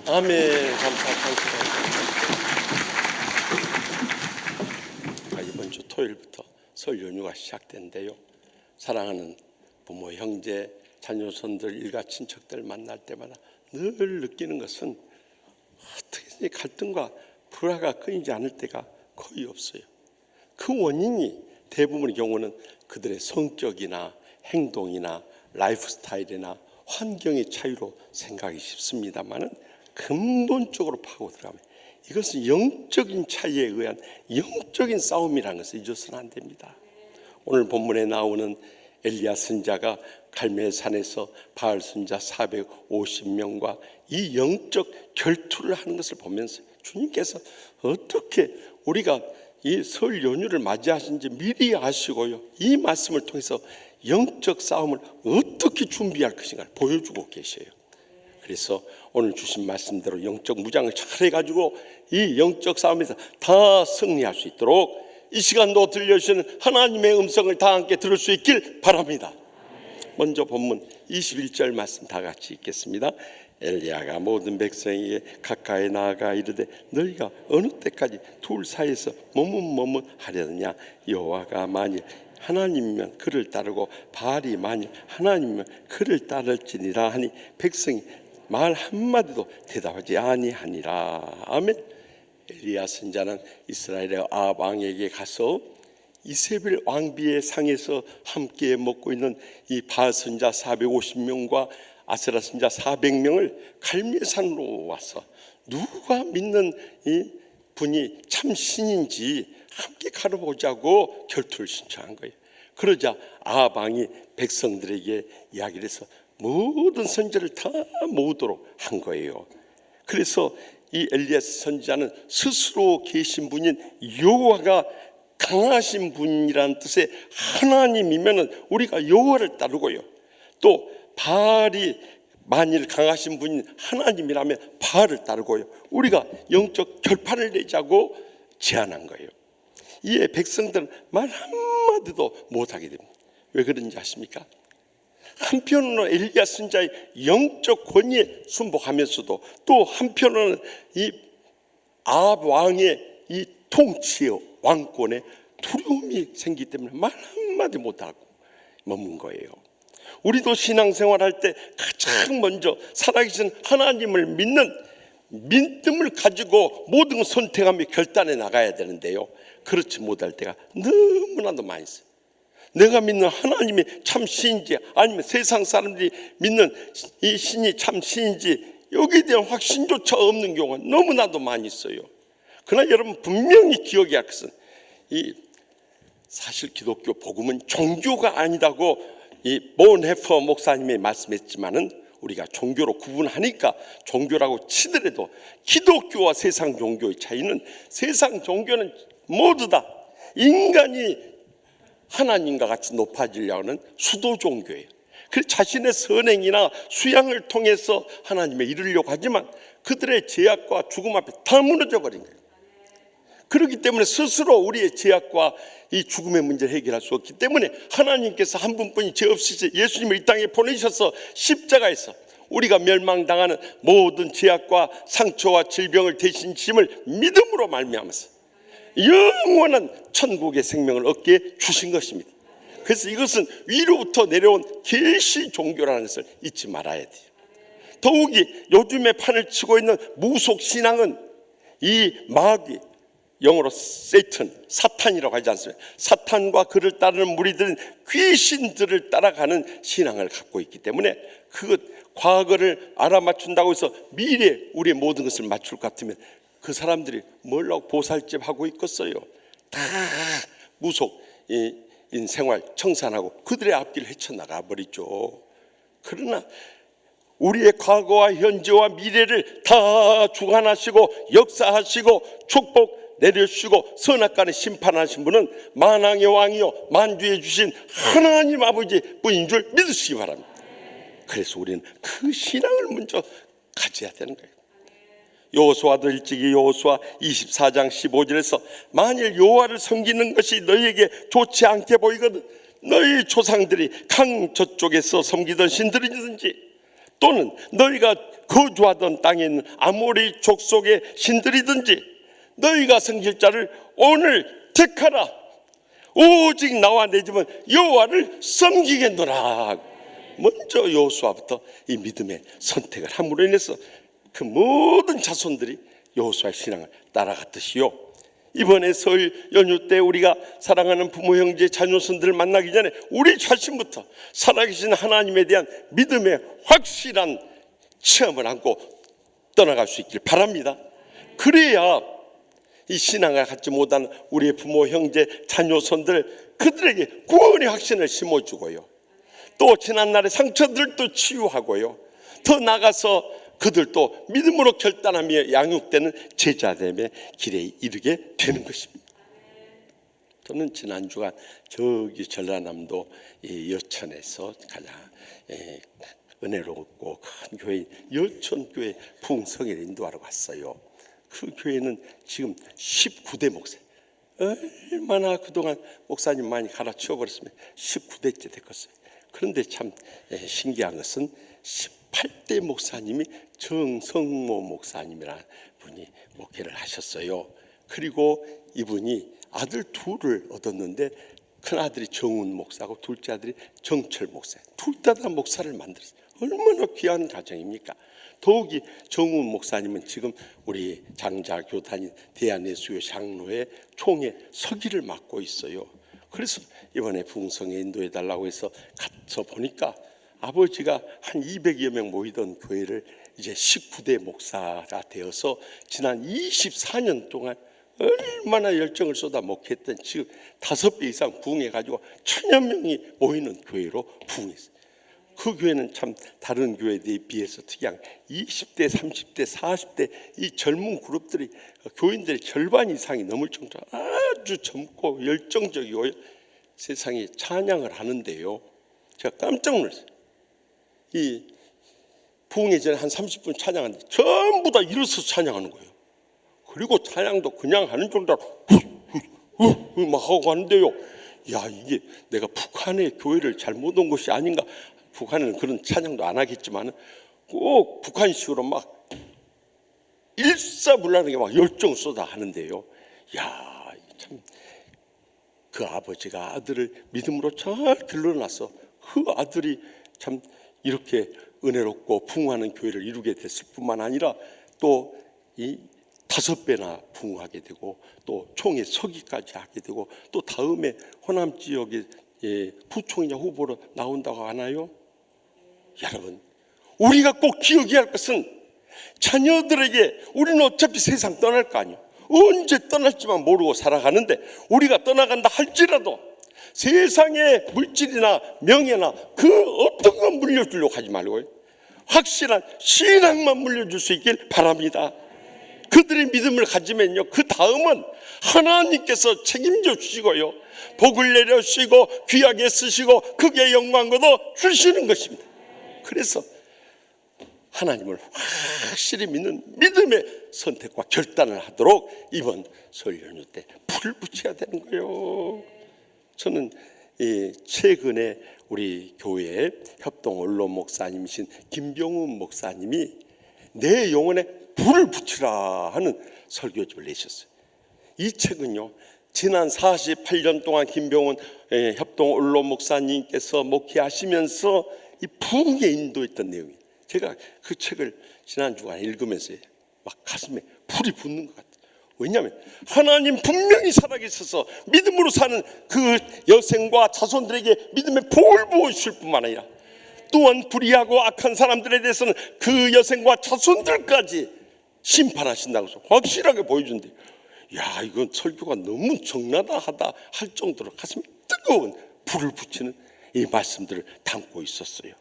아멘. 감사합니다. 이번 주 토요일부터 설 연휴가 시작된대요. 사랑하는 부모, 형제, 자녀손들, 일가 친척들 만날 때마다 늘 느끼는 것은 어떻게 갈등과 불화가 끊이지 않을 때가 거의 없어요. 그 원인이 대부분의 경우는 그들의 성격이나 행동이나 라이프 스타일이나 환경의 차이로 생각이 쉽습니다만은 근본적으로 파고 들어가면 이것은 영적인 차이에 의한 영적인 싸움이라는 것을 잊어서는 안 됩니다. 오늘 본문에 나오는 엘리야 선지자가 갈멜산에서 바알 선지자 450명과 이 영적 결투를 하는 것을 보면서 주님께서 어떻게 우리가 이 설 연휴를 맞이하신지 미리 아시고요, 이 말씀을 통해서 영적 싸움을 어떻게 준비할 것인가 보여주고 계셔요. 그래서 오늘 주신 말씀대로 영적 무장을 잘 해가지고 이 영적 싸움에서 다 승리할 수 있도록 이 시간도 들려주시는 하나님의 음성을 다 함께 들을 수 있길 바랍니다. 먼저 본문 21절 말씀 다 같이 읽겠습니다. 엘리야가 모든 백성에게 가까이 나아가 이르되 너희가 어느 때까지 둘 사이에서 머뭇머뭇하려느냐. 여호와가 만일 하나님이면 그를 따르고 바알이 만일 하나님이면 그를 따를지니라 하니 백성이 말 한마디도 대답하지 아니하니라. 아멘. 엘리야 선지자는 이스라엘의 아합 왕에게 가서 이세벨 왕비의 상에서 함께 먹고 있는 이 바알 선지자 450명과 아세라 선지자 400명을 갈멜산으로 와서 누가 믿는 이 분이 참 신인지 함께 가려보자고 결투를 신청한 거예요. 그러자 아합 왕이 백성들에게 이야기를 해서 모든 선지자를 다 모으도록 한 거예요. 그래서 이 엘리야 선지자는 스스로 계신 분인 여호와가 강하신 분이라는 뜻의 하나님이면은 우리가 여호와를 따르고요, 또 바알이 만일 강하신 분인 하나님이라면 바알을 따르고요, 우리가 영적 결판을 내자고 제안한 거예요. 이에 백성들은 말 한마디도 못하게 됩니다. 왜 그런지 아십니까? 한편으로는 엘리야 선지자의 영적 권위에 순복하면서도 또 한편으로는 이 아합 왕의 이 통치의 왕권에 두려움이 생기기 때문에 말 한마디 못하고 머문 거예요. 우리도 신앙생활할 때 가장 먼저 살아계신 하나님을 믿는 믿음을 가지고 모든 선택하며 결단해 나가야 되는데요, 그렇지 못할 때가 너무나도 많이 있어요. 내가 믿는 하나님이 참 신인지 아니면 세상 사람들이 믿는 이 신이 참 신인지 여기에 대한 확신조차 없는 경우가 너무나도 많이 있어요. 그러나 여러분 분명히 기억해야 할 것은 이 사실 기독교 복음은 종교가 아니다고 이 본헤퍼 목사님이 말씀했지만은 우리가 종교로 구분하니까 종교라고 치더라도 기독교와 세상 종교의 차이는 세상 종교는 모두 다 인간이 하나님과 같이 높아지려고 하는 수도 종교예요. 그래서 자신의 선행이나 수양을 통해서 하나님에 이르려고 하지만 그들의 죄악과 죽음 앞에 다 무너져 버린 거예요. 그렇기 때문에 스스로 우리의 죄악과 이 죽음의 문제를 해결할 수 없기 때문에 하나님께서 한 분뿐이 죄 없이 예수님을 이 땅에 보내셔서 십자가에서 우리가 멸망당하는 모든 죄악과 상처와 질병을 대신 짐을 믿음으로 말미암아서 영원한 천국의 생명을 얻게 주신 것입니다. 그래서 이것은 위로부터 내려온 계시 종교라는 것을 잊지 말아야 돼요. 더욱이 요즘에 판을 치고 있는 무속 신앙은 이 마귀, 영어로 세이튼, 사탄이라고 하지 않습니까? 사탄과 그를 따르는 무리들은 귀신들을 따라가는 신앙을 갖고 있기 때문에 그것 과거를 알아맞춘다고 해서 미래 우리의 모든 것을 맞출 것 같으면 그 사람들이 뭘로 보살집 하고 있겠어요? 다 무속인 생활 청산하고 그들의 앞길을 헤쳐나가 버리죠. 그러나 우리의 과거와 현재와 미래를 다 주관하시고 역사하시고 축복 내려주시고 선악간에 심판하신 분은 만왕의 왕이요 만주에 주신 하나님 아버지 뿐인 줄 믿으시기 바랍니다. 그래서 우리는 그 신앙을 먼저 가져야 되는 거예요. 여호수아도 일찍이 여호수아 24장 15절에서 만일 여호와를 섬기는 것이 너희에게 좋지 않게 보이거든 너희 조상들이 강 저쪽에서 섬기던 신들이든지 또는 너희가 거주하던 땅에 있는 아모리 족속의 신들이든지 너희가 섬길 자를 오늘 택하라. 오직 나와 내 집은 여호와를 섬기겠노라. 먼저 여호수아부터 이 믿음의 선택을 함으로 인해서 그 모든 자손들이 여호수아의 신앙을 따라갔듯이요. 이번에 설 연휴 때 우리가 사랑하는 부모 형제 자녀손들을 만나기 전에 우리 자신부터 살아계신 하나님에 대한 믿음의 확실한 체험을 안고 떠나갈 수 있길 바랍니다. 그래야 이 신앙을 갖지 못한 우리의 부모 형제 자녀손들 그들에게 구원의 확신을 심어주고요. 또 지난날의 상처들도 치유하고요. 더 나아가서 그들도 믿음으로 결단하며 양육되는 제자됨의 길에 이르게 되는 것입니다. 저는 지난 주간 저기 전라남도 여천에서 가장 은혜롭고 큰 교회인 여천교회 부흥성회를 인도하러 갔어요. 그 교회는 지금 19대 목사, 얼마나 그동안 목사님 많이 갈아치워 버렸으면 19대째 됐겠어요. 그런데 참 신기한 것은 18대 목사님이 정성모 목사님이라는 분이 목회를 하셨어요. 그리고 이분이 아들 둘을 얻었는데 큰아들이 정운 목사고 둘째 아들이 정철 목사, 둘 다 목사를 만들었어요. 얼마나 귀한 가정입니까? 더욱이 정운 목사님은 지금 우리 장자교단인 대한예수교 장로회 총회 서기를 맡고 있어요. 그래서 이번에 부흥성에 인도해달라고 해서 가서 보니까 아버지가 한 200여 명 모이던 교회를 이제 19대 목사가 되어서 지난 24년 동안 얼마나 열정을 쏟아 목회했던 지금 5배 이상 부흥해가지고 1000여 명이 모이는 교회로 부흥했어요. 그 교회는 참 다른 교회에 비해서 특이한 20대, 30대, 40대 이 젊은 그룹들이 교인들의 절반 이상이 넘을 정도로 아주 젊고 열정적이고 세상에 찬양을 하는데요. 제가 깜짝 놀랐어요. 이 부흥회 전에 한 30분 찬양하는데 전부 다 일어서서 찬양하는 거예요. 그리고 찬양도 그냥 하는 정도로 막 하고 하는데요. 야, 이게 내가 북한의 교회를 잘못 온 것이 아닌가. 북한은 그런 찬양도 안 하겠지만 꼭 북한식으로 막 일사불란하게 막 열정 쏟아 하는데요. 야, 참 그 아버지가 아들을 믿음으로 잘 길러놔서 그 아들이 참 이렇게 은혜롭고 부흥하는 교회를 이루게 됐을 뿐만 아니라 또 이 5배나 부흥하게 되고 또 총회 서기까지 하게 되고 또 다음에 호남 지역에 부총리자 후보로 나온다고 하나요? 여러분, 우리가 꼭 기억해야 할 것은 자녀들에게 우리는 어차피 세상 떠날 거 아니에요. 언제 떠날지만 모르고 살아가는데 우리가 떠나간다 할지라도 세상의 물질이나 명예나 그 어떤 건 물려주려고 하지 말고요. 확실한 신앙만 물려줄 수 있길 바랍니다. 그들의 믿음을 가지면요, 그 다음은 하나님께서 책임져 주시고요, 복을 내려주시고 귀하게 쓰시고 크게 영광 얻어 주시는 것입니다. 그래서 하나님을 확실히 믿는 믿음의 선택과 결단을 하도록 이번 설 연휴 때 불을 붙여야 되는 거예요. 저는 최근에 우리 교회 협동 언론 목사님이신 김병훈 목사님이 내 영혼에 불을 붙이라 하는 설교집을 내셨어요. 이 책은요, 지난 48년 동안 김병훈 협동 언론 목사님께서 목회하시면서 이 부흥에 인도했던 내용이에요. 제가 그 책을 지난 주간에 읽으면서 막 가슴에 불이 붙는 것 같아요. 왜냐하면 하나님 분명히 살아계셔서 믿음으로 사는 그 여생과 자손들에게 믿음의 복을 부어주실 뿐만 아니라 또한 불의하고 악한 사람들에 대해서는 그 여생과 자손들까지 심판하신다고 해서 확실하게 보여준대요. 야, 이건 설교가 너무 적나라하다 할 정도로 가슴이 뜨거운 불을 붙이는 이 말씀들을 담고 있었어요.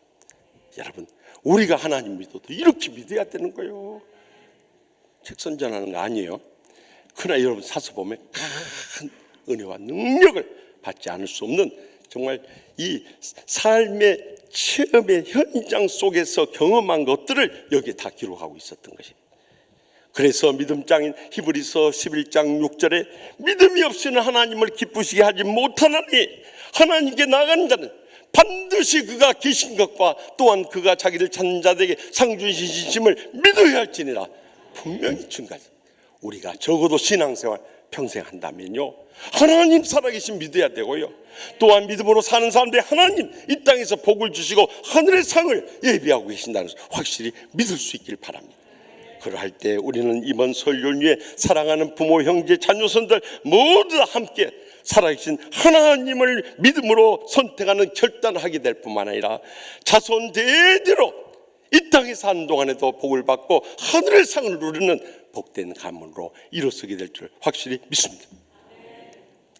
여러분, 우리가 하나님 믿어도 이렇게 믿어야 되는 거예요. 책 선전하는 거 아니에요. 그러나 여러분 사서 보면 큰 은혜와 능력을 받지 않을 수 없는 정말 이 삶의 체험의 현장 속에서 경험한 것들을 여기에 다 기록하고 있었던 것이에요. 그래서 믿음장인 히브리서 11장 6절에 믿음이 없이는 하나님을 기쁘시게 하지 못하나니 하나님께 나가는 자는 반드시 그가 계신 것과 또한 그가 자기를 찾는 자들에게 상 주시심을 믿어야 할지니라. 분명히 증가합니다. 우리가 적어도 신앙생활 평생 한다면요, 하나님 살아계신 믿어야 되고요, 또한 믿음으로 사는 사람들이 하나님 이 땅에서 복을 주시고 하늘의 상을 예비하고 계신다는 것을 확실히 믿을 수 있길 바랍니다. 그러할 때 우리는 이번 설 연휴에 사랑하는 부모, 형제, 자녀선들 모두 다 함께 살아계신 하나님을 믿음으로 선택하는 결단을 하게 될 뿐만 아니라 자손 대대로 이 땅에 사는 동안에도 복을 받고 하늘의 상을 누리는 복된 가문으로 일어서게 될 줄 확실히 믿습니다.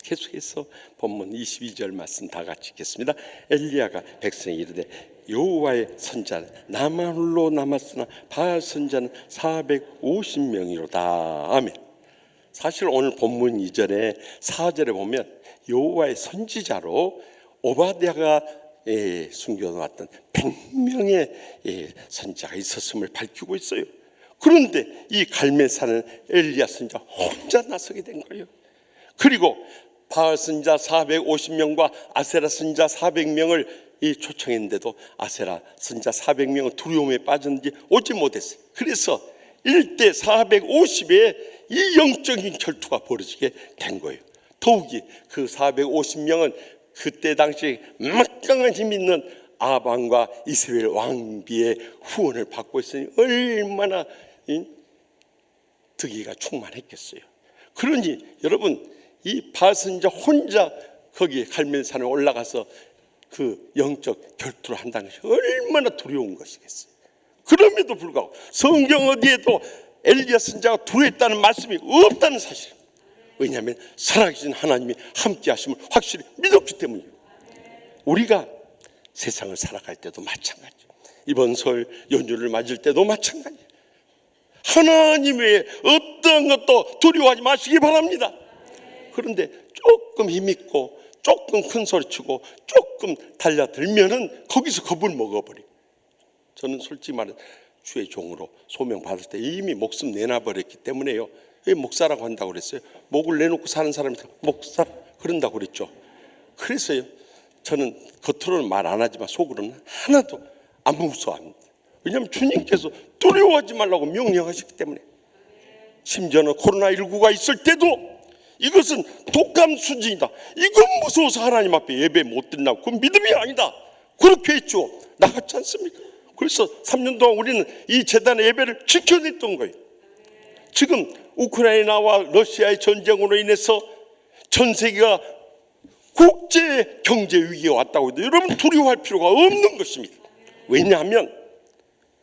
계속해서 본문 22절 말씀 다 같이 읽겠습니다. 엘리야가 백성에게 이르되 여호와의 선자는 나만 홀로 남았으나 바알 선자는 450명이로다. 아멘. 사실 오늘 본문 2절에 4절에 보면 여호와의 선지자로 오바댜가 숨겨놓았던 100명의 선지자가 있었음을 밝히고 있어요. 그런데 이 갈멜산은 엘리야 선지자 혼자 나서게 된 거예요. 그리고 바알 선지자 450명과 아세라 선지자 400명을 초청했는데도 아세라 선지자 400명은 두려움에 빠졌는지 오지 못했어요. 그래서 1대 450의 이 영적인 결투가 벌어지게 된 거예요. 더욱이 그 450명은 그때 당시 막강한 힘 있는 아방과 이스라엘 왕비의 후원을 받고 있으니 얼마나 득의가 충만했겠어요. 그러니 여러분, 이 바알 선지자 혼자 거기 갈멜산에 올라가서 그 영적 결투를 한다는 것이 얼마나 두려운 것이겠어요. 그럼에도 불구하고 성경 어디에도 엘리야 선지자가 두려웠다는 말씀이 없다는 사실입니다. 왜냐하면 살아계신 하나님이 함께 하심을 확실히 믿었기 때문이에요. 우리가 세상을 살아갈 때도 마찬가지예요. 이번 설 연휴를 맞을 때도 마찬가지예요. 하나님 외에 어떤 것도 두려워하지 마시기 바랍니다. 그런데 조금 힘있고 조금 큰 소리치고 조금 달려들면은 거기서 겁을 먹어버려요. 저는 솔직히 말해 주의 종으로 소명 받을 때 이미 목숨 내놔버렸기 때문에요. 왜 목사라고 한다고 그랬어요? 목을 내놓고 사는 사람이 목사 그런다고 그랬죠. 그래서요, 저는 겉으로는 말 안 하지만 속으로는 하나도 안 무서워합니다. 왜냐하면 주님께서 두려워하지 말라고 명령하셨기 때문에. 심지어는 코로나19가 있을 때도 이것은 독감 수준이다, 이건 무서워서 하나님 앞에 예배 못 드린다고, 그건 믿음이 아니다, 그렇게 했죠. 나갔지 않습니까? 그래서 3년 동안 우리는 이 재단의 예배를 지켜냈던 거예요. 지금 우크라이나와 러시아의 전쟁으로 인해서 전 세계가 국제 경제 위기가 왔다고 해도 여러분 두려워할 필요가 없는 것입니다. 왜냐하면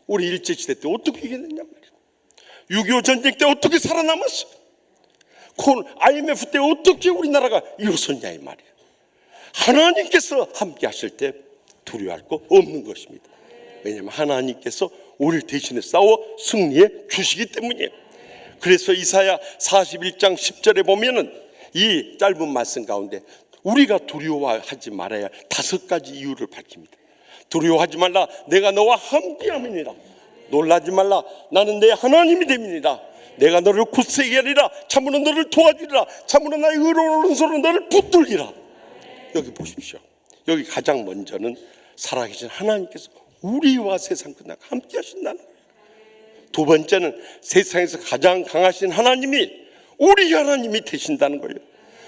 우리 일제시대 때 어떻게 이겨냈냔 말이에요. 6.25 전쟁 때 어떻게 살아남았어요. IMF 때 어떻게 우리나라가 일어섰냐 이 말이에요. 하나님께서 함께 하실 때 두려워할 거 없는 것입니다. 왜냐하면 하나님께서 우리를 대신해 싸워 승리해 주시기 때문이에요. 그래서 이사야 41장 10절에 보면은 이 짧은 말씀 가운데 우리가 두려워하지 말아야 할 5가지 이유를 밝힙니다. 두려워하지 말라, 내가 너와 함께함이니라. 놀라지 말라, 나는 내 하나님이 됨이니라. 내가 너를 굳세게 하리라. 참으로 너를 도와주리라. 참으로 나의 의로운 오른손으로 너를 붙들리라. 여기 보십시오. 여기 가장 먼저는 살아계신 하나님께서 우리와 세상 끝나고 함께 하신다는 거예요. 두 번째는 세상에서 가장 강하신 하나님이 우리 하나님이 되신다는 거예요.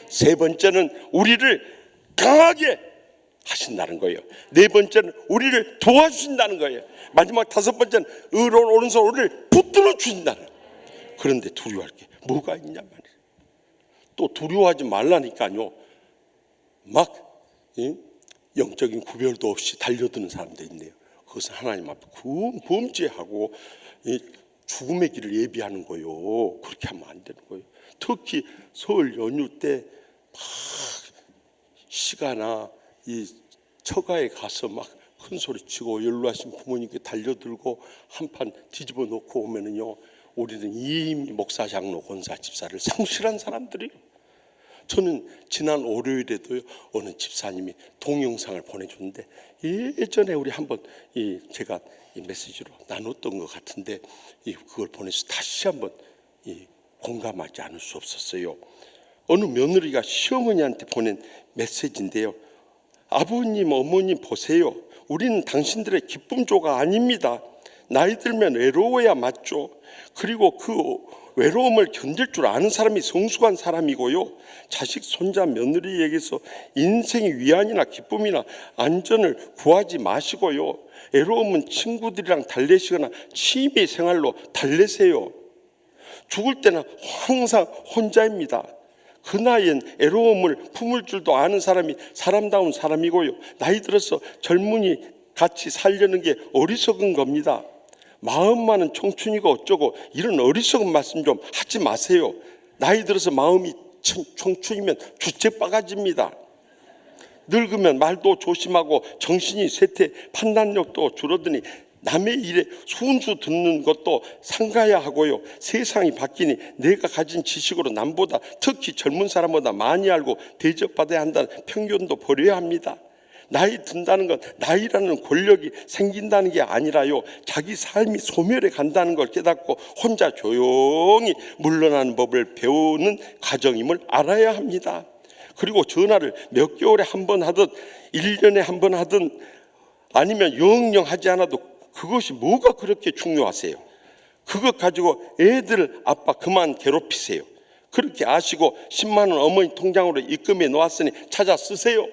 세 번째는 우리를 강하게 하신다는 거예요. 네 번째는 우리를 도와주신다는 거예요. 마지막 5번째는 의로운 오른손으로 우리를 붙들어 주신다는 거예요. 그런데 두려워할 게 뭐가 있냐 말이에요. 또 두려워하지 말라니까요. 막 영적인 구별도 없이 달려드는 사람도 있네요. 그것은 하나님 앞에 범죄하고 죽음의 길을 예비하는 거예요. 그렇게 하면 안 되는 거예요. 특히 설 연휴 때 막 시가나 이 처가에 가서 막 큰 소리 치고 연로하신 부모님께 달려들고 한판 뒤집어 놓고 오면은요, 우리는 이미 목사, 장로, 권사, 집사를 상실한 사람들이에요. 저는 지난 월요일에도요, 어느 집사님이 동영상을 보내줬는데 예전에 우리 한번 제가 이 메시지로 나눴던 것 같은데 그걸 보내서 다시 한번 공감하지 않을 수 없었어요. 어느 며느리가 시어머니한테 보낸 메시지인데요. 아버님, 어머님 보세요. 우리는 당신들의 기쁨조가 아닙니다. 나이 들면 외로워야 맞죠. 그리고 그 외로움을 견딜 줄 아는 사람이 성숙한 사람이고요. 자식, 손자, 며느리에게서 인생의 위안이나 기쁨이나 안전을 구하지 마시고요. 외로움은 친구들이랑 달래시거나 취미 생활로 달래세요. 죽을 때는 항상 혼자입니다. 그 나이엔 외로움을 품을 줄도 아는 사람이 사람다운 사람이고요. 나이 들어서 젊은이 같이 살려는 게 어리석은 겁니다. 마음만은 청춘이고 어쩌고 이런 어리석은 말씀 좀 하지 마세요. 나이 들어서 마음이 청춘이면 주책바가지입니다. 늙으면 말도 조심하고 정신이 쇠퇴, 판단력도 줄어드니 남의 일에 순수 듣는 것도 삼가야 하고요. 세상이 바뀌니 내가 가진 지식으로 남보다, 특히 젊은 사람보다 많이 알고 대접받아야 한다는 편견도 버려야 합니다. 나이 든다는 건 나이라는 권력이 생긴다는 게 아니라요, 자기 삶이 소멸해 간다는 걸 깨닫고 혼자 조용히 물러나는 법을 배우는 과정임을 알아야 합니다. 그리고 전화를 몇 개월에 한 번 하든 1년에 한 번 하든 아니면 영영 하지 않아도 그것이 뭐가 그렇게 중요하세요? 그것 가지고 애들 아빠 그만 괴롭히세요. 그렇게 아시고 10만 원 어머니 통장으로 입금해 놓았으니 찾아 쓰세요.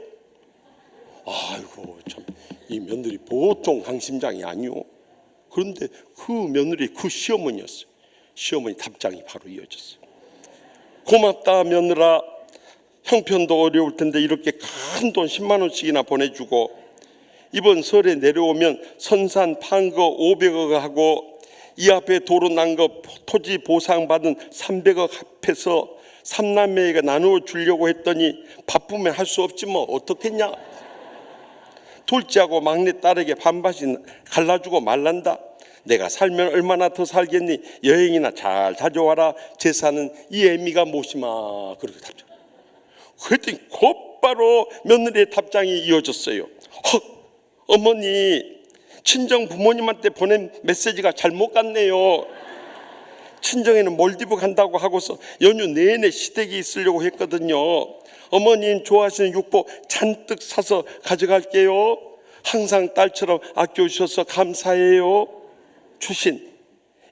아이고 참, 이 며느리 보통 강심장이 아니오. 그런데 그 며느리 그 시어머니였어요. 시어머니 답장이 바로 이어졌어요. 고맙다 며느라, 형편도 어려울 텐데 이렇게 큰 돈 10만 원씩이나 보내주고 이번 설에 내려오면 선산 판 거 500억 하고 이 앞에 도로 난 거 토지 보상 받은 300억 합해서 3남매가 나누어 주려고 했더니 바쁘면 할 수 없지 뭐 어떻겠냐. 둘째하고 막내 딸에게 반반씩 갈라주고 말란다. 내가 살면 얼마나 더 살겠니. 여행이나 잘 다녀와라. 재산은 이 애미가 모시마. 그렇게 답장. 그랬더니 곧바로 며느리의 답장이 이어졌어요. 어머니, 친정 부모님한테 보낸 메시지가 잘못 갔네요. 친정에는 몰디브 간다고 하고서 연휴 내내 시댁에 있으려고 했거든요. 어머님 좋아하시는 육포 잔뜩 사서 가져갈게요. 항상 딸처럼 아껴주셔서 감사해요. 주신,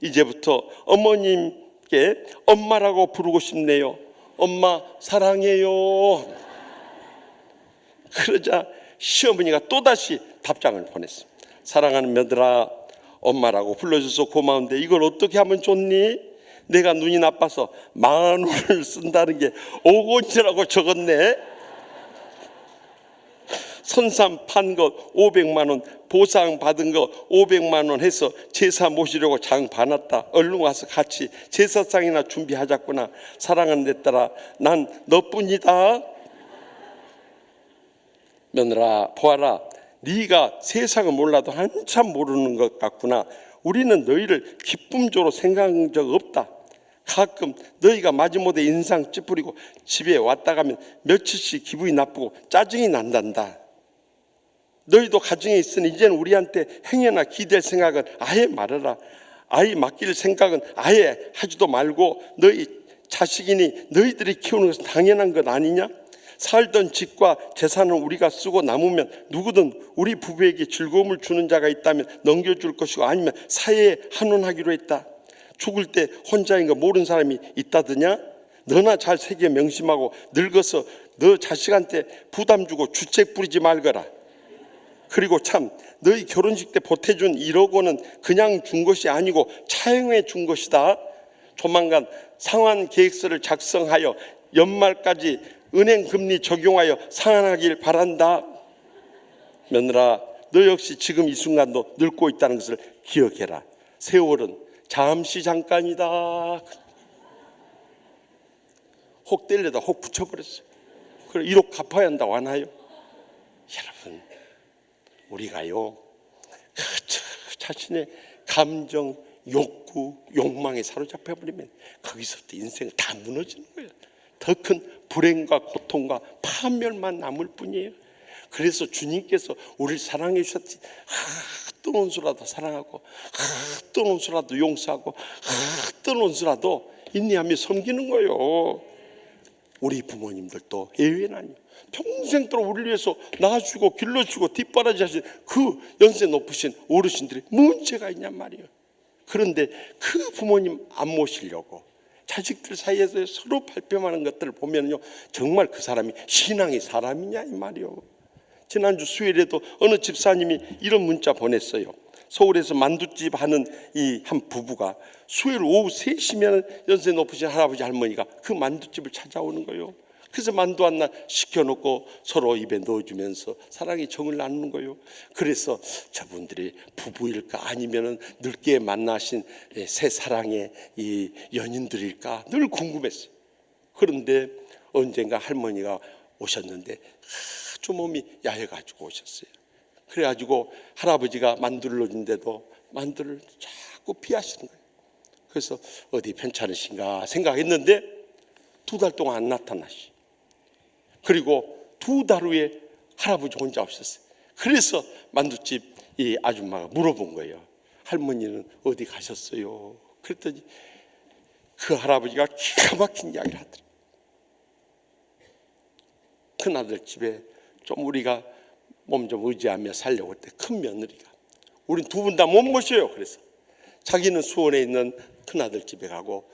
이제부터 어머님께 엄마라고 부르고 싶네요. 엄마 사랑해요. 그러자 시어머니가 또다시 답장을 보냈습니다. 사랑하는 며느라, 엄마라고 불러줘서 고마운데 이걸 어떻게 하면 좋니? 내가 눈이 나빠서 10,000원을 쓴다는 게 5원이라고 적었네. 선산 판 거 500만 원, 보상 받은 거 500만 원 해서 제사 모시려고 장 봐놨다. 얼른 와서 같이 제사상이나 준비하자꾸나. 사랑하는 내 딸아, 난 너뿐이다. 며느라 보아라, 네가 세상을 몰라도 한참 모르는 것 같구나. 우리는 너희를 기쁨조로 생각한 적 없다. 가끔 너희가 마지못해 인상 찌푸리고 집에 왔다 가면 며칠씩 기분이 나쁘고 짜증이 난단다. 너희도 가정에 있으니 이제는 우리한테 행여나 기댈 생각은 아예 말아라. 아이 맡길 생각은 아예 하지도 말고, 너희 자식이니 너희들이 키우는 것은 당연한 것 아니냐? 살던 집과 재산을 우리가 쓰고 남으면 누구든 우리 부부에게 즐거움을 주는 자가 있다면 넘겨줄 것이고, 아니면 사회에 환원하기로 했다. 죽을 때 혼자인 거 모르는 사람이 있다더냐? 너나 잘 새겨 명심하고 늙어서 너 자식한테 부담 주고 주책 부리지 말거라. 그리고 참, 너희 결혼식 때 보태준 1억 원은 그냥 준 것이 아니고 차용해 준 것이다. 조만간 상환 계획서를 작성하여 연말까지 은행 금리 적용하여 상환하길 바란다. 며느라, 너 역시 지금 이 순간도 늙고 있다는 것을 기억해라. 세월은 잠시 잠깐이다. 혹 때리려다 혹 붙여버렸어요. 그래 1억 갚아야 한다고 안 하요? 여러분, 우리가요 자신의 감정, 욕구, 욕망에 사로잡혀 버리면 거기서부터 인생은 다 무너지는 거예요. 더 큰 불행과 고통과 파멸만 남을 뿐이에요. 그래서 주님께서 우리를 사랑해 주셨지. 뜨는 수라도 사랑하고, 뜨는 수라도 용서하고, 뜨는 수라도 인내하며 섬기는 거예요. 우리 부모님들도 예외는 아니에요. 평생도록 우리를 위해서 낳아주고 길러주고 뒷바라지 하신 그 연세 높으신 어르신들이 문제가 있냔 말이에요. 그런데 그 부모님 안 모시려고 자식들 사이에서 서로 발뺌하는 것들을 보면요, 정말 그 사람이 신앙의 사람이냐 이 말이에요. 지난주 수요일에도 어느 집사님이 이런 문자 보냈어요. 서울에서 만두집 하는 이 한 부부가 수요일 오후 3시면 연세 높으신 할아버지 할머니가 그 만두집을 찾아오는 거예요. 그래서 만두 하나 시켜놓고 서로 입에 넣어주면서 사랑의 정을 나누는 거예요. 그래서 저분들이 부부일까 아니면은 늙게 만나신 새 사랑의 이 연인들일까 늘 궁금했어요. 그런데 언젠가 할머니가 오셨는데 아주 몸이 야해가지고 오셨어요. 그래가지고 할아버지가 만두를 넣어준데도 만두를 자꾸 피하시는 거예요. 그래서 어디 괜찮으신가 생각했는데 2달 동안 안 나타나시. 그리고 2달 후에 할아버지 혼자 오셨어요. 그래서 만두집 이 아줌마가 물어본 거예요. 할머니는 어디 가셨어요? 그랬더니 그 할아버지가 기가 막힌 이야기를 하더라고요. 큰아들 집에 좀 우리가 몸 좀 의지하며 살려고 할 때 큰 며느리가 우린 2분 다 못 모셔요. 그래서 자기는 수원에 있는 큰아들 집에 가고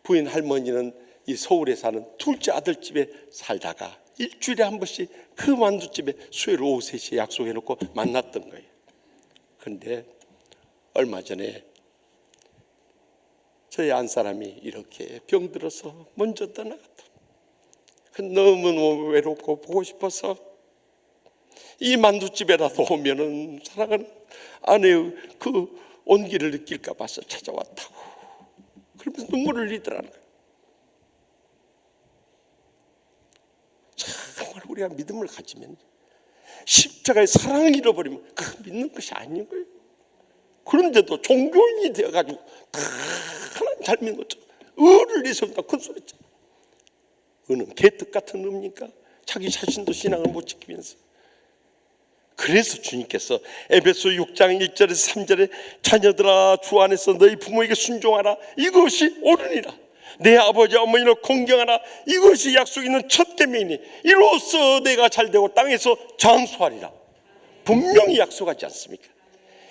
부인 할머니는 이 서울에 사는 둘째 아들 집에 살다가 일주일에 한 번씩 그 만두집에 수요일 오후 3시에 약속해놓고 만났던 거예요. 그런데 얼마 전에 저희 안 사람이 이렇게 병들어서 먼저 떠나갔다. 너무 외롭고 보고 싶어서 이 만두집에라도 오면은 사랑하는 아내의 그 온기를 느낄까 봐서 찾아왔다고. 그러면서 눈물을 흘리더라는 거예요. 정말 우리가 믿음을 가지면 십자가의 사랑을 잃어버리면 그 믿는 것이 아닌 거예요. 그런데도 종교인이 되어가지고 다 하나님 잘 믿는 것처럼 을을 내세운다 큰 소리 했잖아. 은은 개떡 같은 읍니까? 자기 자신도 신앙을 못 지키면서. 그래서 주님께서 에베소 6장 1절에서 3절에 자녀들아 주 안에서 너희 부모에게 순종하라. 이것이 옳으니라. 내 아버지 어머니를 공경하라. 이것이 약속 있는 첫 계명이니 이로써 내가 잘되고 땅에서 장수하리라. 분명히 약속하지 않습니까?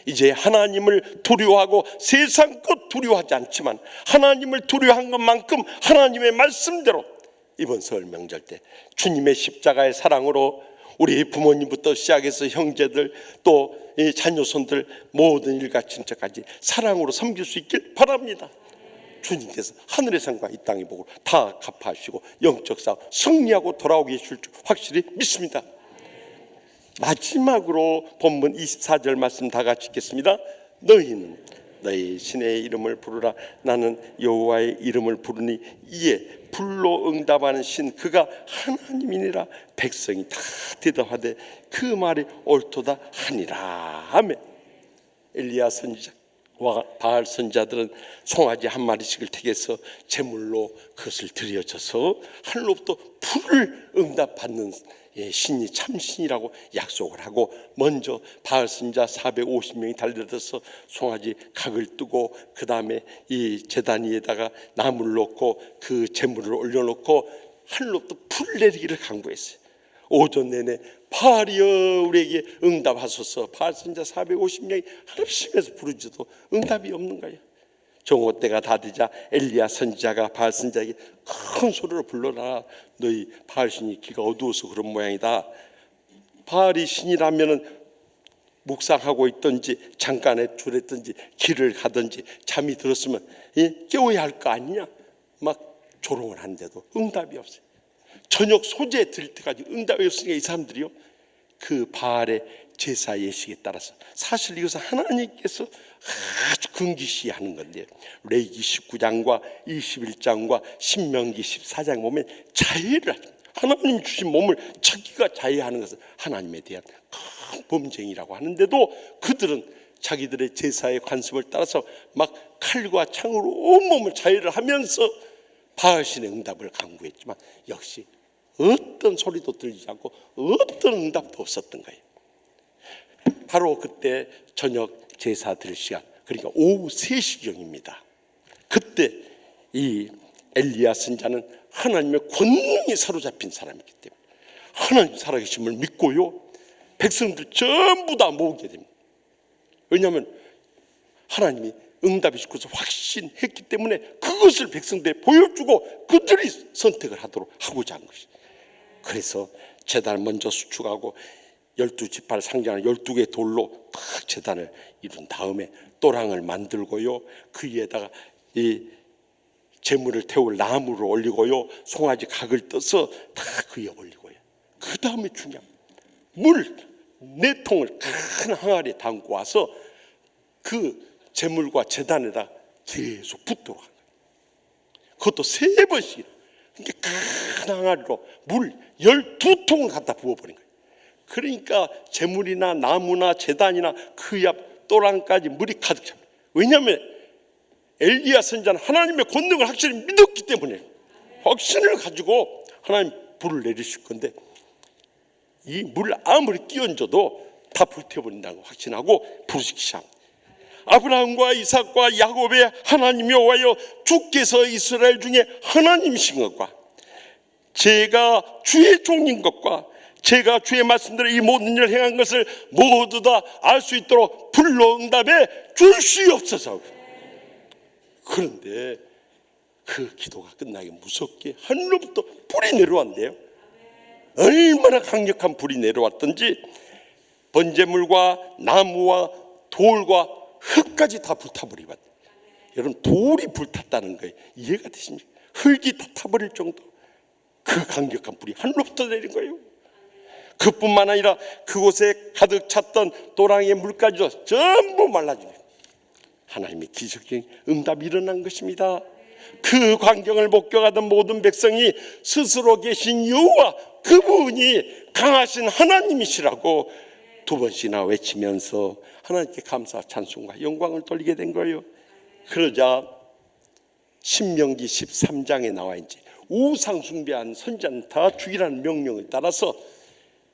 이제 하나님을 두려워하고 세상 것 두려워하지 않지만 하나님을 두려워한 것만큼 하나님의 말씀대로 이번 설 명절 때 주님의 십자가의 사랑으로 우리 부모님부터 시작해서 형제들 또 이 자녀손들 모든 일가 친척까지 사랑으로 섬길 수 있길 바랍니다. 주님께서 하늘의 상과 이 땅의 복을 다 갚아주시고 영적 싸움 승리하고 돌아오게 해줄 줄 확실히 믿습니다. 마지막으로 본문 24절 말씀 다 같이 읽겠습니다. 너희는 너희 신의 이름을 부르라. 나는 여호와의 이름을 부르니 이에 불로 응답하는 신 그가 하나님이니라. 백성이 다 대답하되 그 말이 옳도다 하니라. 아멘. 엘리야 선지자와 바알 선지자들은 송아지 한 마리씩을 택해서 제물로 그것을 드려져서 하늘로부터 불을 응답받는 신이 참신이라고 약속을 하고 먼저 바알 선지자 450명이 달려들어서 송아지 각을 뜨고 그 다음에 이 제단 위에다가 나무를 놓고 그 제물을 올려놓고 하늘로부터 불을 내리기를 간구했어요. 오전 내내 바알이여 우리에게 응답하소서. 바알 선지자 450명이 합심해서 부르짖어도 응답이 없는 거예요. 정오 때가 다 되자 엘리야 선지자가 바알 선지자에게 큰 소리로 불러라. 너희 바알 신이 귀가 어두워서 그런 모양이다. 바알이 신이라면은 묵상하고 있든지 잠깐에 줄했든지 길을 가든지 잠이 들었으면 깨워야 할 거 아니냐. 막 조롱을 하는데도 응답이 없어요. 저녁 소재 드릴 때까지 응답이 없으니까 이 사람들이요 그 바알의 제사 예식에 따라서 사실 이것은 하나님께서 아주 금기시하는 건데요. 레위기 19장과 21장과 신명기 14장 보면 자해를 하죠. 하나님 주신 몸을 자기가 자해하는 것은 하나님에 대한 큰 범죄이라고 하는데도 그들은 자기들의 제사의 관습을 따라서 막 칼과 창으로 온몸을 자해를 하면서 바알신의 응답을 간구했지만 역시 어떤 소리도 들리지 않고 어떤 응답도 없었던 거예요. 바로 그때 저녁 제사 드릴 시간, 그러니까 오후 3시경입니다. 그때 이 엘리야 선지자는 하나님의 권능에 사로잡힌 사람이기 때문에 하나님 살아계심을 믿고요 백성들 전부 다 모으게 됩니다. 왜냐하면 하나님이 응답이 주고서 확신했기 때문에 그것을 백성들에 보여주고 그들이 선택을 하고자 한 것이죠. 그래서 제단을 먼저 수축하고 12지파를 상징하는 12개의 돌로 딱 제단을 이룬 다음에 또랑을 만들고요 그 위에다가 이 제물을 태울 나무를 올리고요 송아지 각을 떠서 다 그 위에 올리고요 그 다음에 중요한 물 4통을 큰 항아리에 담고 와서 그 제물과 제단에다 계속 붓도록 합니다. 그것도 3번씩 그러니까 큰 항아리로 물 12통을 갖다 부어버린 거예요. 그러니까 제물이나 나무나 제단이나 그 앞 또랑까지 물이 가득 찹니다. 왜냐하면 엘리야 선지자는 하나님의 권능을 확실히 믿었기 때문에 확신을 가지고 하나님 불을 내리실 건데 이 물을 아무리 끼얹어도 다 불태워버린다고 확신하고 부르시기 시작합니다. 아브라함과 이삭과 야곱의 하나님 여호와여 주께서 이스라엘 중에 하나님이신 것과 제가 주의 종인 것과 제가 주의 말씀대로 이 모든 일을 행한 것을 모두 다 알 수 있도록 불로 응답해 주시옵소서. 그런데 그 기도가 끝나기 무섭게 하늘로부터 불이 내려왔는데요 얼마나 강력한 불이 내려왔던지 번제물과 나무와 돌과 흙까지 다 불타버리거든요. 여러분 돌이 불탔다는 거예요. 이해가 되십니까? 흙이 다 타버릴 정도 그 강력한 불이 하늘로부터 내린 거예요. 그뿐만 아니라 그곳에 가득 찼던 또랑의 물까지도 전부 말라지네요. 하나님의 기적적인 응답이 일어난 것입니다. 그 광경을 목격하던 모든 백성이 스스로 계신 여호와 그분이 강하신 하나님이시라고 2번씩이나 외치면서 하나님께 감사 찬송과 영광을 돌리게 된 거예요. 그러자 신명기 13장에 나와 있지 우상 숭배한 선지자는 다 죽이라는 명령을 따라서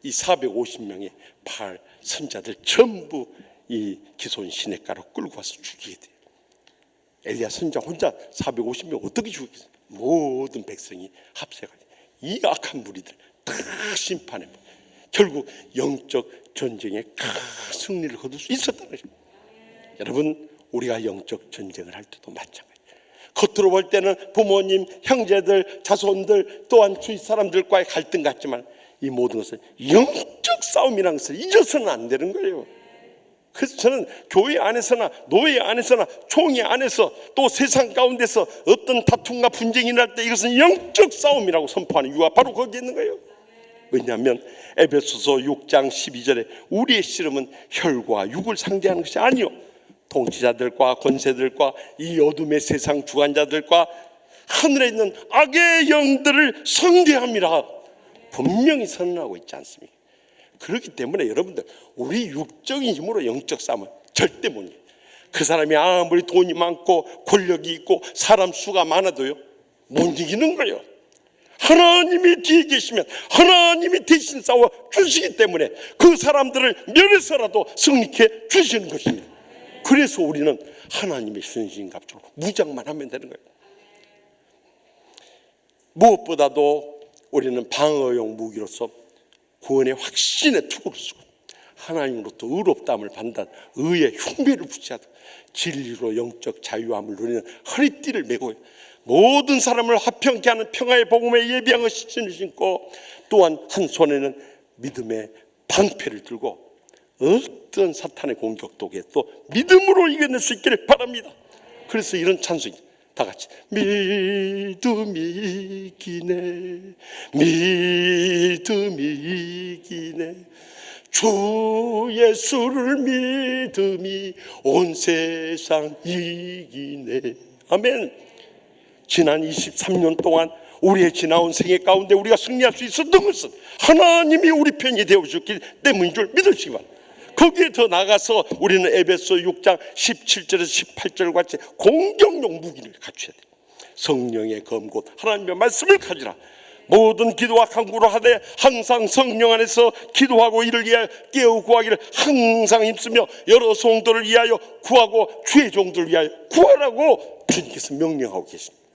이 450명의 바알 선자들 전부 이 기손 시냇가로 끌고 와서 죽이게 돼요. 엘리야 선지자 혼자 450명 어떻게 죽였겠어요? 모든 백성이 합세가지고 이 악한 무리들 다 심판해 결국 영적 전쟁에 큰 승리를 거둘 수 있었다는 거죠. 여러분 우리가 영적 전쟁을 할 때도 마찬가지예요. 겉으로 볼 때는 부모님, 형제들, 자손들 또한 주위 사람들과의 갈등 같지만 이 모든 것은 영적 싸움이라는 것을 잊어서는 안 되는 거예요. 그래서 저는 교회 안에서나 노예 안에서나 총회 안에서 또 세상 가운데서 어떤 다툼과 분쟁이 날 때 이것은 영적 싸움이라고 선포하는 이유가 바로 거기에 있는 거예요. 왜냐하면 에베소서 6장 12절에 우리의 씨름은 혈과 육을 상대하는 것이 아니요 통치자들과 권세들과 이 어둠의 세상 주관자들과 하늘에 있는 악의 영들을 성대함이라 분명히 선언하고 있지 않습니까? 그렇기 때문에 여러분들, 우리 육적인 힘으로 영적 싸움은 절대 못 이겨요. 그 사람이 아무리 돈이 많고 권력이 있고 사람 수가 많아도요, 못 이기는 거예요. 하나님이 뒤에 계시면 하나님이 대신 싸워 주시기 때문에 그 사람들을 멸해서라도 승리케 주시는 것입니다. 그래서 우리는 하나님의 순신갑주로 무장만 하면 되는 거예요. 무엇보다도 우리는 방어용 무기로서 구원의 확신의 투구를 쓰고 하나님으로부터 의롭다함을 받는 의의 흉배를 붙이하고 진리로 영적 자유함을 누리는 허리띠를 메고 모든 사람을 화평케 하는 평화의 복음에 예비한 것을 신고, 또한 한 손에는 믿음의 방패를 들고 어떤 사탄의 공격도 또 믿음으로 이겨낼 수 있기를 바랍니다. 그래서 이런 찬송이 다 같이 믿음이 이기네, 믿음이 이기네, 주 예수를 믿음이 온 세상 이기네. 아멘. 지난 23년 동안 우리의 지나온 생애 가운데 우리가 승리할 수 있었던 것은 하나님이 우리 편이 되어주셨기 때문인 줄 믿으시기 바랍니다. 거기에 더 나가서 우리는 에베소 6장 17절에서 18절 같이 공격용 무기를 갖춰야 돼요. 성령의 검 곧 하나님의 말씀을 가지라. 모든 기도와 간구로 하되 항상 성령 안에서 기도하고 이를 위하여 깨어 구하기를 항상 힘쓰며 여러 성도를 위하여 구하고 주의 종들을 위하여 구하라고 주님께서 명령하고 계십니다.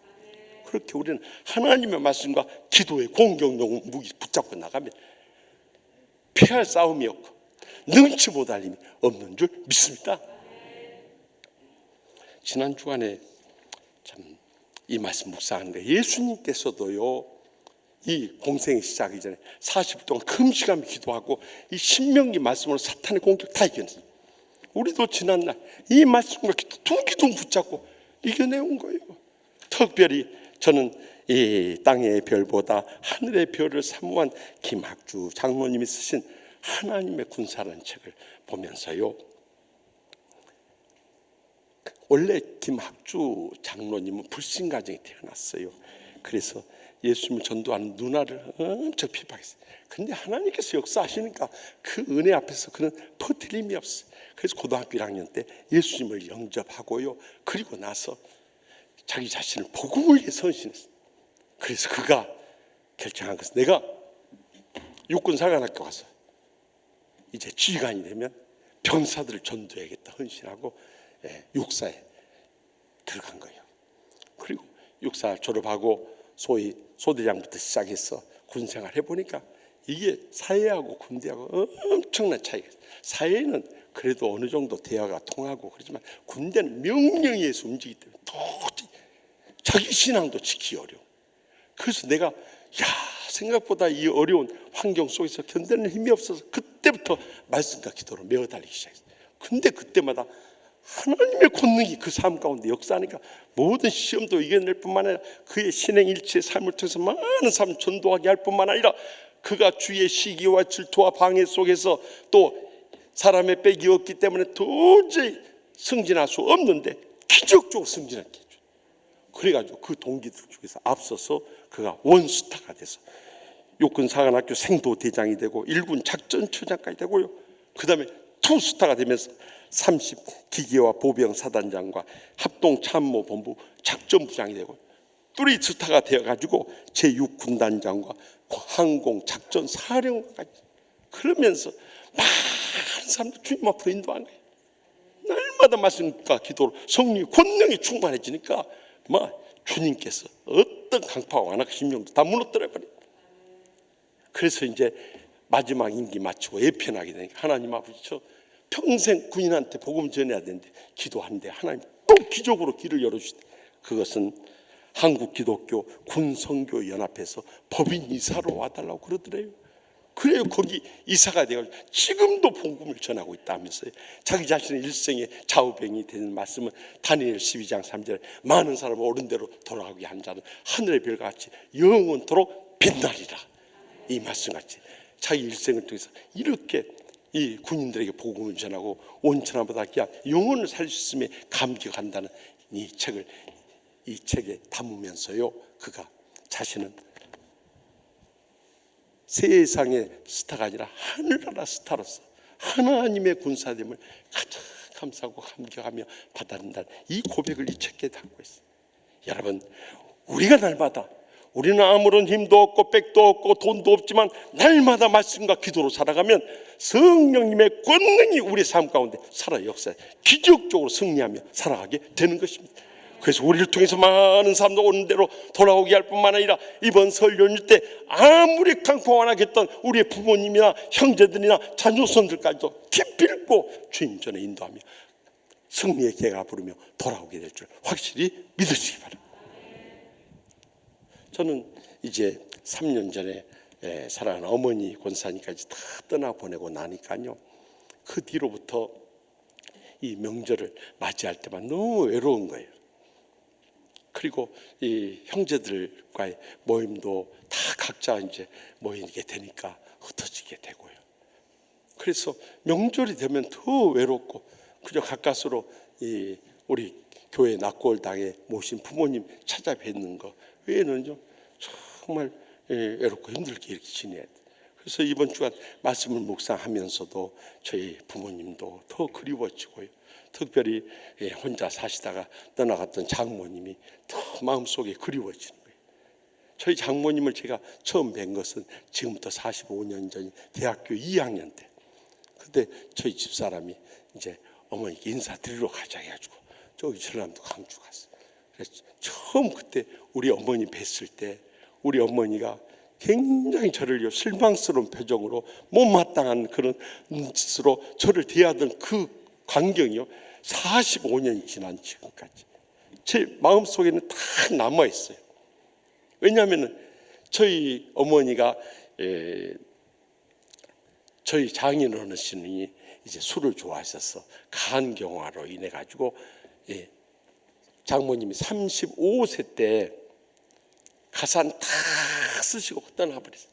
그렇게 우리는 하나님의 말씀과 기도의 공격용 무기 붙잡고 나가면 패할 싸움이 없고 능치 못할 힘이 없는 줄 믿습니다. 지난 주간에 참 이 말씀 묵상하는데, 예수님께서도요, 이 공생의 시작하기 전에 40일 동안 금식하며 기도하고 이 신명기 말씀으로 사탄의 공격 다 이겨냈어요. 우리도 지난날 이 말씀과 기도 두 기둥 붙잡고 이겨내온 거예요. 특별히 저는 이 땅의 별보다 하늘의 별을 사모한 김학주 장로님이 쓰신 하나님의 군사라는 책을 보면서요, 원래 김학주 장로님은 불신 가정에 태어났어요. 그래서 예수님을 전도하는 누나를 엄청 핍박했어요. 근데 하나님께서 역사하시니까 그 은혜 앞에서 그는 퍼뜨림이 없어요. 그래서 고등학교 1학년 때 예수님을 영접하고요, 그리고 나서 자기 자신을 복음을 위해 헌신했어요. 그래서 그가 결정한 것은, 내가 육군사관학교 가서 이제 지휘관이 되면 병사들을 전도해야겠다 헌신하고 육사에 들어간 거예요. 그리고 육사 졸업하고 소위 소대장부터 시작해서 군생활 해보니까 이게 사회하고 군대하고 엄청난 차이가 있어요. 사회는 그래도 어느 정도 대화가 통하고 그러지만 군대는 명령에 의해서 움직이기 때문에 도저히 자기 신앙도 지키기 어려워. 그래서 내가 생각보다 이 어려운 환경 속에서 견디는 힘이 없어서 그때부터 말씀과 기도로 메어달리기 시작했어요. 근데 그때마다 하나님의 권능이 그 삶 가운데 역사하니까 모든 시험도 이겨낼 뿐만 아니라 그의 신행일치의 삶을 통해서 많은 사람을 전도하게 할 뿐만 아니라 그가 주의 시기와 질투와 방해 속에서 또 사람의 빽이 없기 때문에 도저히 승진할 수 없는데 기적적으로 승진하게 해줘요. 그래가지고 그 동기들 중에서 앞서서 그가 원스타가 돼서 육군사관학교 생도대장이 되고 1군 작전처장까지 되고요, 그 다음에 투스타가 되면서 30 기계와 보병 사단장과 합동참모본부 작전부장이 되고 3스타가 되어가지고 제6군단장과 항공작전사령관까지, 그러면서 많은 사람들 주님 앞으로 인도한 거예요. 날마다 말씀과 기도로 성령의 권능이 충만해지니까 주님께서 어떤 강파와 완악 심령도 다 무너뜨려 버려요. 그래서 이제 마지막 임기 마치고 예편하게 되니까 하나님 아버지, 저 평생 군인한테 복음 전해야 되는데 기도하는데 하나님 또 기적으로 길을 열어주시대. 그것은 한국기독교 군선교연합에서 법인 이사로 와달라고 그러더래요. 그래요. 거기 이사가 되어가지고 지금도 복음을 전하고 있다면서요. 자기 자신의 일생의 좌우병이 되는 말씀은 다니엘 12장 3절에 많은 사람을 옳은 대로 돌아가게 한 자는 하늘의 별과 같이 영원토록 빛나리라. 이 말씀같이 자기 일생을 통해서 이렇게 이 군인들에게 복음을 전하고 온천하보다 귀한 영혼을 살릴 수 있음에 감격한다는 이 책에 담으면서요, 그가 자신은 세상의 스타가 아니라 하늘나라 스타로서 하나님의 군사됨을 가장 감사하고 감격하며 받아들인다는 이 고백을 이 책에 담고 있어요. 여러분, 우리가 날마다 우리는 아무런 힘도 없고 백도 없고 돈도 없지만 날마다 말씀과 기도로 살아가면 성령님의 권능이 우리 삶 가운데 살아 역사해 기적적으로 승리하며 살아가게 되는 것입니다. 그래서 우리를 통해서 많은 사람도 오는 대로 돌아오게 할 뿐만 아니라 이번 설 연휴 때 아무리 강포하겠던 우리의 부모님이나 형제들이나 자녀손들까지도 기필코 주님 전에 인도하며 승리의 개가 부르며 돌아오게 될 줄 확실히 믿으시기 바랍니다. 저는 이제 3년 전에 사랑하는 어머니 권사님까지 다 떠나보내고 나니까요, 그 뒤로부터 이 명절을 맞이할 때만 너무 외로운 거예요. 그리고 이 형제들과의 모임도 다 각자 이제 모이게 되니까 흩어지게 되고요. 그래서 명절이 되면 더 외롭고 그저 가까스로 이 우리 교회 낙골당에 모신 부모님 찾아뵙는 거 외에는요 정말 외롭고 힘들게 이렇게 지내야 돼. 그래서 이번 주간 말씀을 묵상하면서도 저희 부모님도 더 그리워지고요. 특별히 혼자 사시다가 떠나갔던 장모님이 더 마음속에 그리워지는 거예요. 저희 장모님을 제가 처음 뵌 것은 지금부터 45년 전 대학교 2학년 때. 그때 저희 집사람이 이제 어머니께 인사드리러 가자 해가지고 저기 전라남도 광주 갔어요. 그래서 처음 그때 우리 어머니 뵀을 때 우리 어머니가 굉장히 저를 실망스러운 표정으로 못마땅한 그런 눈짓으로 저를 대하던 그 광경이요 45년이 지난 지금까지 제 마음속에는 다 남아있어요. 왜냐하면 저희 어머니가 저희 장인 어르신이 이제 술을 좋아하셔서 간경화로 인해 가지고 장모님이 35세 때 가산 다 쓰시고 떠나버렸어요.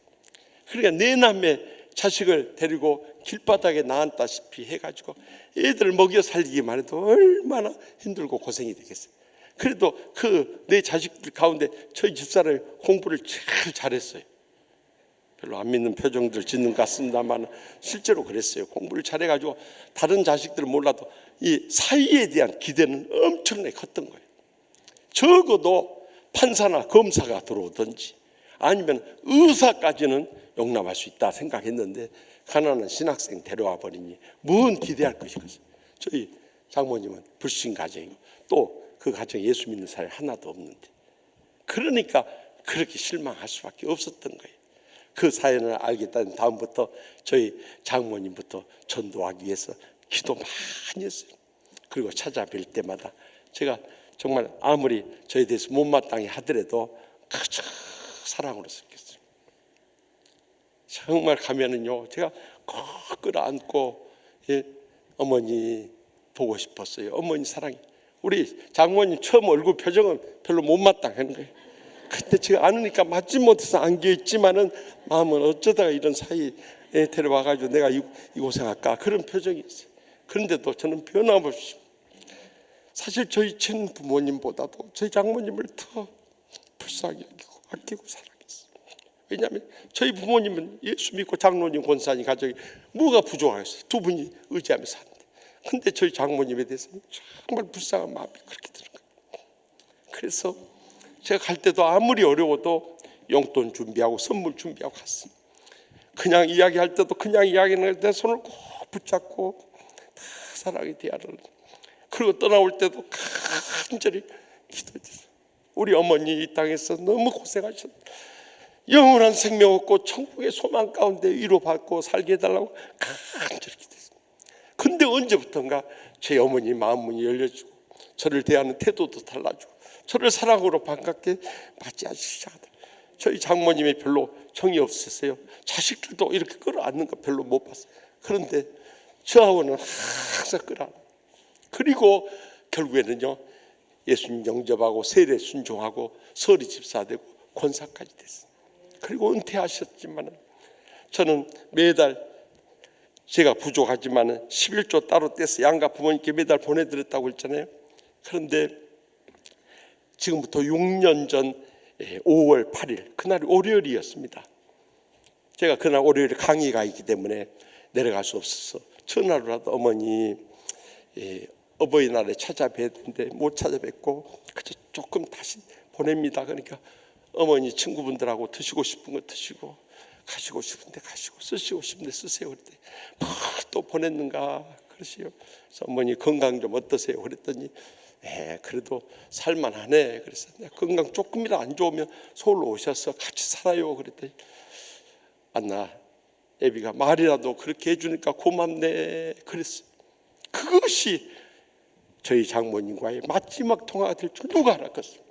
그러니까 내 남매 자식을 데리고 길바닥에 나앉다시피 해가지고 애들 먹여 살리기만 해도 얼마나 힘들고 고생이 되겠어요. 그래도 그 내 자식들 가운데 저희 집사람이 공부를 제일 잘했어요. 별로 안 믿는 표정들 짓는 것 같습니다만 실제로 그랬어요. 공부를 잘해가지고 다른 자식들은 몰라도 이 사위에 대한 기대는 엄청나게 컸던 거예요. 적어도 판사나 검사가 들어오든지 아니면 의사까지는 용납할 수 있다 생각했는데 가난한 신학생 데려와 버리니 뭔 기대할 것이겠어요. 저희 장모님은 불신 가정이고 또 그 가정에 예수 믿는 사람이 하나도 없는데 그러니까 그렇게 실망할 수밖에 없었던 거예요. 그 사연을 알겠다는 다음부터 저희 장모님부터 전도하기 위해서 기도 많이 했어요. 그리고 찾아뵐 때마다 제가 정말 아무리 저에 대해서 못마땅히 하더라도 그저 사랑으로 섬겼어요. 정말 가면은요 제가 꼭 끌어안고 어머니 보고 싶었어요. 어머니 사랑해. 우리 장모님 처음 얼굴 표정은 별로 못마땅한 거예요. 근데 제가 안으니까 맞지 못해서 안겨있지만은 마음은 어쩌다가 이런 사이에 데려와가지고 내가 이 고생할까 그런 표정이 있어요. 그런데도 저는 변함없이 사실 저희 친 부모님보다도 저희 장모님을 더 불쌍히 여기고 아끼고 사랑했어요. 왜냐하면 저희 부모님은 예수 믿고 장로님 권사님 가족이 뭐가 부족하겠어요. 두 분이 의지하며 사는데 근데 저희 장모님에 대해서는 정말 불쌍한 마음이 그렇게 드는 거예요. 그래서 제가 갈 때도 아무리 어려워도 용돈 준비하고 선물 준비하고 갔습니다. 그냥 이야기할 때도 그냥 이야기하는 내 손을 꼭 붙잡고 다 사랑의 대화를 그리고 떠나올 때도 간절히 기도했어요. 우리 어머니 이 땅에서 너무 고생하셨다. 영원한 생명 얻고 천국의 소망 가운데 위로받고 살게 해달라고 간절히 기도했어요. 근데 언제부턴가 제 어머니 마음 문이 열려지고 저를 대하는 태도도 달라지고 저를 사랑으로 반갑게 맞이하기 시작하다. 저희 장모님이 별로 정이 없으세요. 자식들도 이렇게 끌어안는 거 별로 못 봤어요. 그런데 저하고는 항상 끌어안아요. 그리고 결국에는요 예수님 영접하고 세례 순종하고 서리 집사되고 권사까지 됐어요. 그리고 은퇴하셨지만 저는 매달 제가 부족하지만 11조 따로 떼서 양가 부모님께 매달 보내드렸다고 했잖아요. 그런데 지금부터 6년 전 5월 8일 그날이 월요일이었습니다. 제가 그날 월요일에 강의가 있기 때문에 내려갈 수 없어서 전화로라도 어머니 어버이날에 찾아뵈야 되는데 못 찾아뵙고 그저 조금 다시 보냅니다. 그러니까 어머니 친구분들하고 드시고 싶은 거 드시고 가시고 싶은데 가시고 쓰시고 싶은데 쓰세요. 그랬더니 또 보냈는가 그러시요. 그래서 어머니 건강 좀 어떠세요? 그랬더니 그래도 살만하네. 그래서 내가 건강 조금이라도 안 좋으면 서울로 오셔서 같이 살아요. 그랬더니 안나 애비가 말이라도 그렇게 해주니까 고맙네 그랬어요. 그것이 저희 장모님과의 마지막 통화가 될 줄 누가 알았겠어요.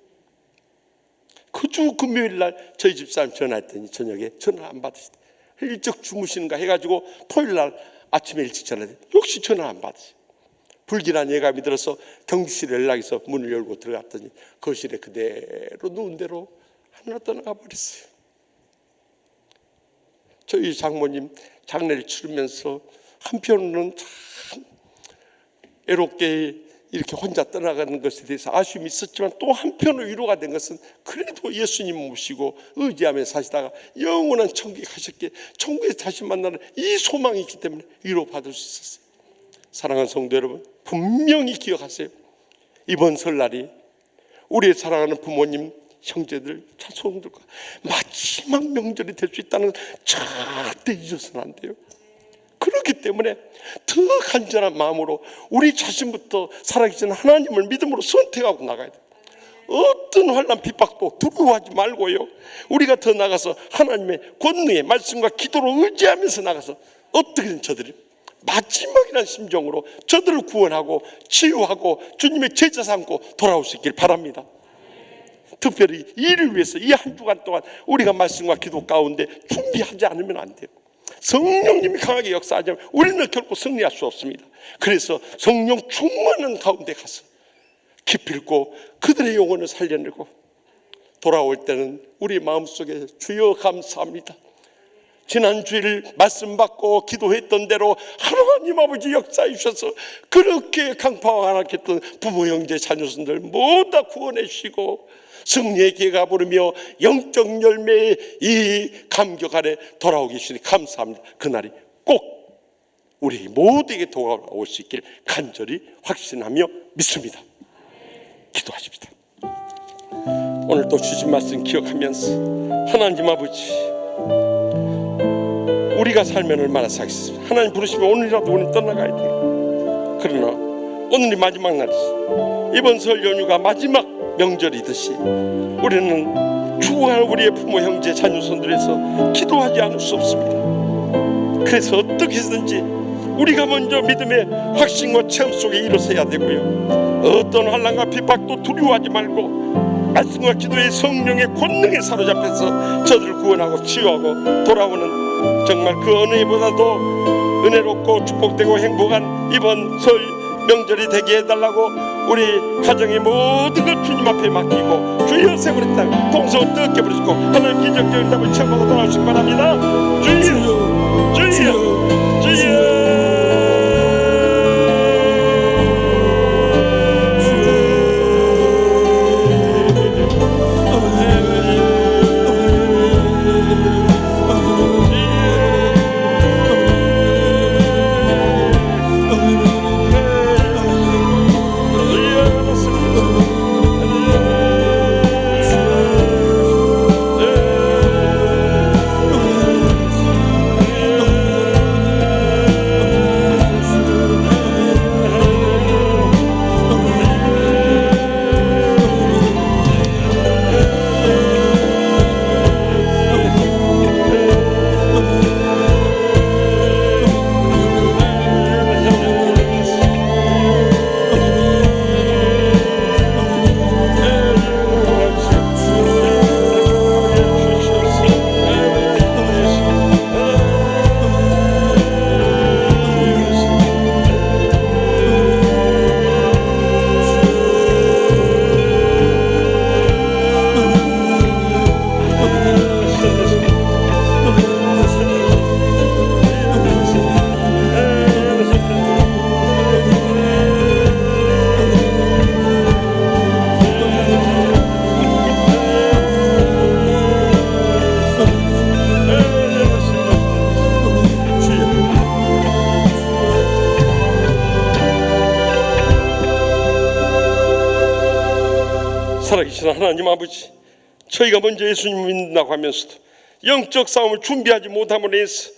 그 주 금요일 날 저희 집사람 전화했더니 저녁에 전화 안 받으시대. 일찍 주무시는가 해가지고 토요일 날 아침에 일찍 전화했더니 역시 전화 안 받으세요. 불길한 예감이 들어서 경비실에 연락해서 문을 열고 들어갔더니 거실에 그대로 누운 대로 하늘로 떠나가 버렸어요. 저희 장모님 장례를 치르면서 한편으로는 참 애롭게 이렇게 혼자 떠나가는 것에 대해서 아쉬움이 있었지만 또 한편으로 위로가 된 것은 그래도 예수님 모시고 의지하며 사시다가 영원한 천국에 가셨기에 천국에서 다시 만나는 이 소망이 있기 때문에 위로받을 수 있었어요. 사랑하는 성도 여러분, 분명히 기억하세요. 이번 설날이 우리의 사랑하는 부모님, 형제들, 자손들과 마지막 명절이 될 수 있다는 걸 절대 잊어서는 안 돼요. 그렇기 때문에 더 간절한 마음으로 우리 자신부터 살아계신 하나님을 믿음으로 선택하고 나가야 돼요. 어떤 환난 핍박도 두려워하지 말고요. 우리가 더 나가서 하나님의 권능의 말씀과 기도로 의지하면서 나가서 어떻게든 저들이 마지막이라는 심정으로 저들을 구원하고 치유하고 주님의 제자 삼고 돌아올 수 있길 바랍니다. 특별히 이를 위해서 이 한 주간 동안 우리가 말씀과 기도 가운데 준비하지 않으면 안 돼요. 성령님이 강하게 역사하지 않으면 우리는 결코 승리할 수 없습니다. 그래서 성령 충만한 가운데 가서 기필코 그들의 영혼을 살려내고 돌아올 때는 우리 마음속에 주여 감사합니다. 지난 주일 말씀 받고 기도했던 대로 하나님 아버지 역사해 주셔서 그렇게 강파와 안악했던 부모 형제 자녀손들 모두 다 구원해 주시고 승리의 기회가 부르며 영적 열매의 이 감격 아래 돌아오기 주시니 감사합니다. 그날이 꼭 우리 모두에게 돌아올 수 있길 간절히 확신하며 믿습니다. 기도하십시다. 오늘 또 주신 말씀 기억하면서 하나님 아버지 우리가 살면 얼마나 사겠습니까? 하나님 부르시면 오늘이라도 우리는 떠나가야 돼요. 그러나 오늘이 마지막 날이지. 이번 설 연휴가 마지막 명절이듯이 우리는 추구하는 우리의 부모 형제 자녀손들에서 기도하지 않을 수 없습니다. 그래서 어떻게 해서든지 우리가 먼저 믿음의 확신과 체험 속에 일어서야 되고요. 어떤 환난과 핍박도 두려워하지 말고 말씀과 기도의 성령의 권능에 사로잡혀서 저들을 구원하고 치유하고 돌아오는 정말 그 어느 해보다도 은혜롭고 축복되고 행복한 이번 설 명절이 되게 해달라고 우리 가정의 모든 걸 주님 앞에 맡기고 주여 세우랬다 동서 뜨겁게 부르시고 하나님 기적적인 답을 체험하고 돌아오시기 바랍니다. 주여 주여 주여 살아계신 하나님 아버지, 저희가 먼저 예수님 믿는다고 하면서도 영적 싸움을 준비하지 못함으로 인해서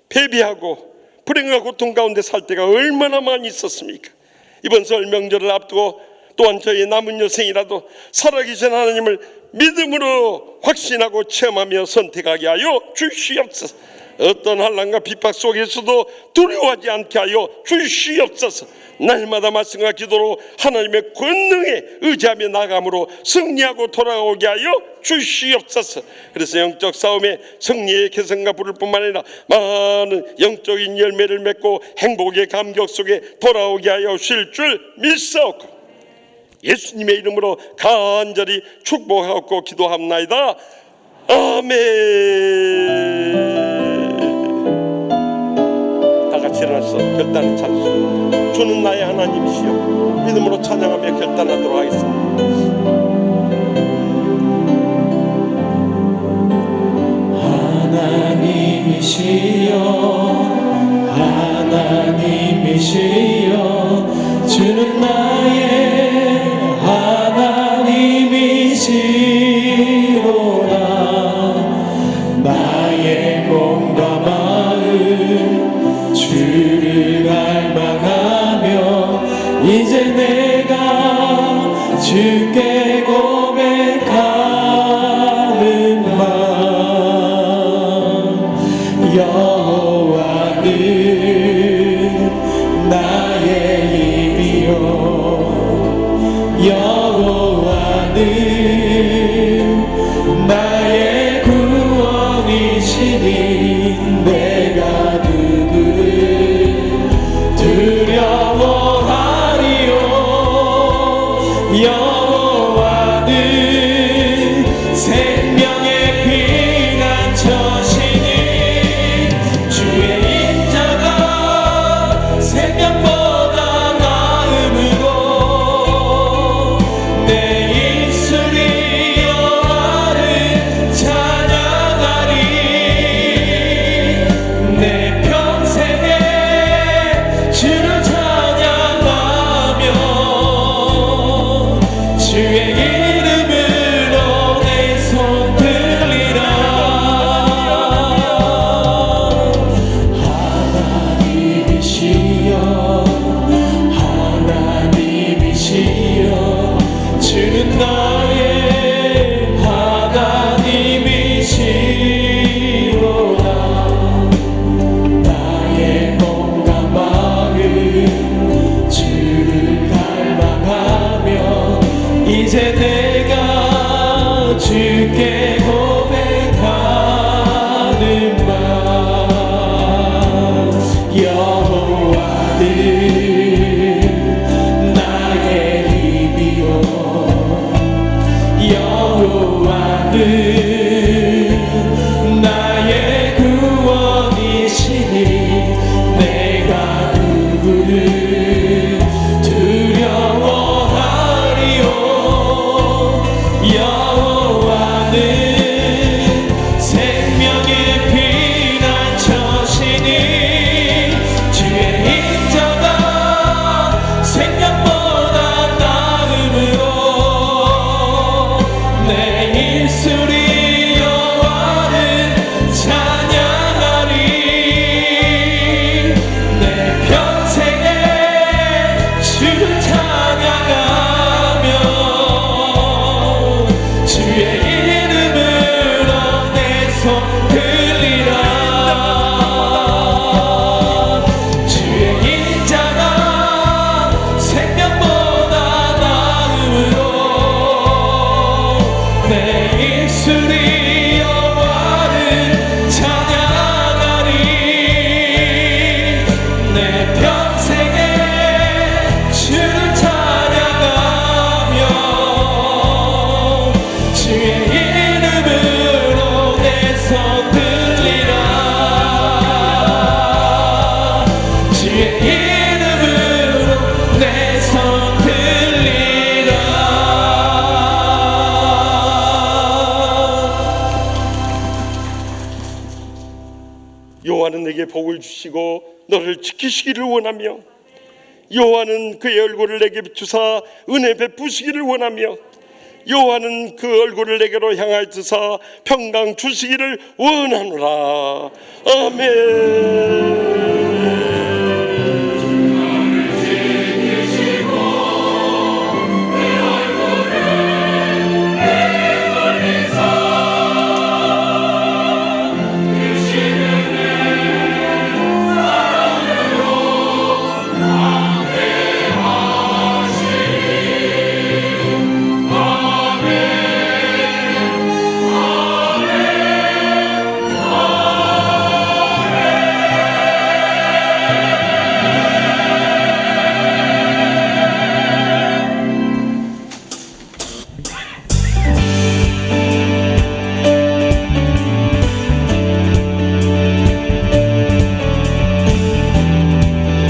패배하고 불행과 고통 가운데 살 때가 얼마나 많이 있었습니까? 이번 설 명절을 앞두고 또한 저희 남은 여생이라도 살아계신 하나님을 믿음으로 확신하고 체험하며 선택하게 하여 주시옵소서. 어떤 환난과 핍박 속에서도 두려워하지 않게 하여 주시옵소서. 날마다 말씀과 기도로 하나님의 권능에 의지하며 나감으로 승리하고 돌아오게 하여 주시옵소서. 그래서 영적 싸움에 승리의 개성과 부를 뿐만 아니라 많은 영적인 열매를 맺고 행복의 감격 속에 돌아오게 하여 주실 줄 믿사옵고 예수님의 이름으로 간절히 축복하고 기도합나이다. 아멘. 다 같이 일어나서 결단의 찬송. 주는 나의 하나님이시여 믿음으로 찬양하며 결단하도록 하겠습니다. 하나님이시여 하나님이시여 주는 나의 하나님이시로다. 나의 몸과 마음 주를 갈망하며 이제 내가 주께 고백하는 마음 여호와는 나의 힘이요 여호와는 나의 구원이시니 내가 누구를 두려워하리요 여호와는 생명의 피난처시니 주의 인자가 생명보다 나음으로 내 입술이 여호와를 찬양하리. 내 평생에 주를 찬양하며 주의 이름으로 내 손 들리라. 하나님이시여 하나님이시여 주는 나의 하나님이시로다. 나의 몸과 마음 주를 갈망하며 이제 내가 주께 고백하는 말 여호와는 나의 힘이요 여호와는 나의 구원이시니 내가 누구를 두려워하리요 여호와는 생명의 피난처시니 주의 인자가 생명보다 나음으로 내 입술이 여호와를 찬양하리. 내 평생에 주를 찬양하며 주의 이름으로 내 손 들리라. 주의 인자가 생명보다 나음으로 내 입술이 여호와를 찬양하리. 내 평생에 주를 찬양하며 주의 이름으로 내 손 들리라. 주의 이름으로 내 손 들리라. 여호와는 내게 복을 주시고 너를 지키시기를 원하며 여호와는 그의 얼굴을 내게 비추사 은혜 베푸시기를 원하며 여호와는 그 얼굴을 내게로 향하여 드사 평강 주시기를 원하노라. 아멘.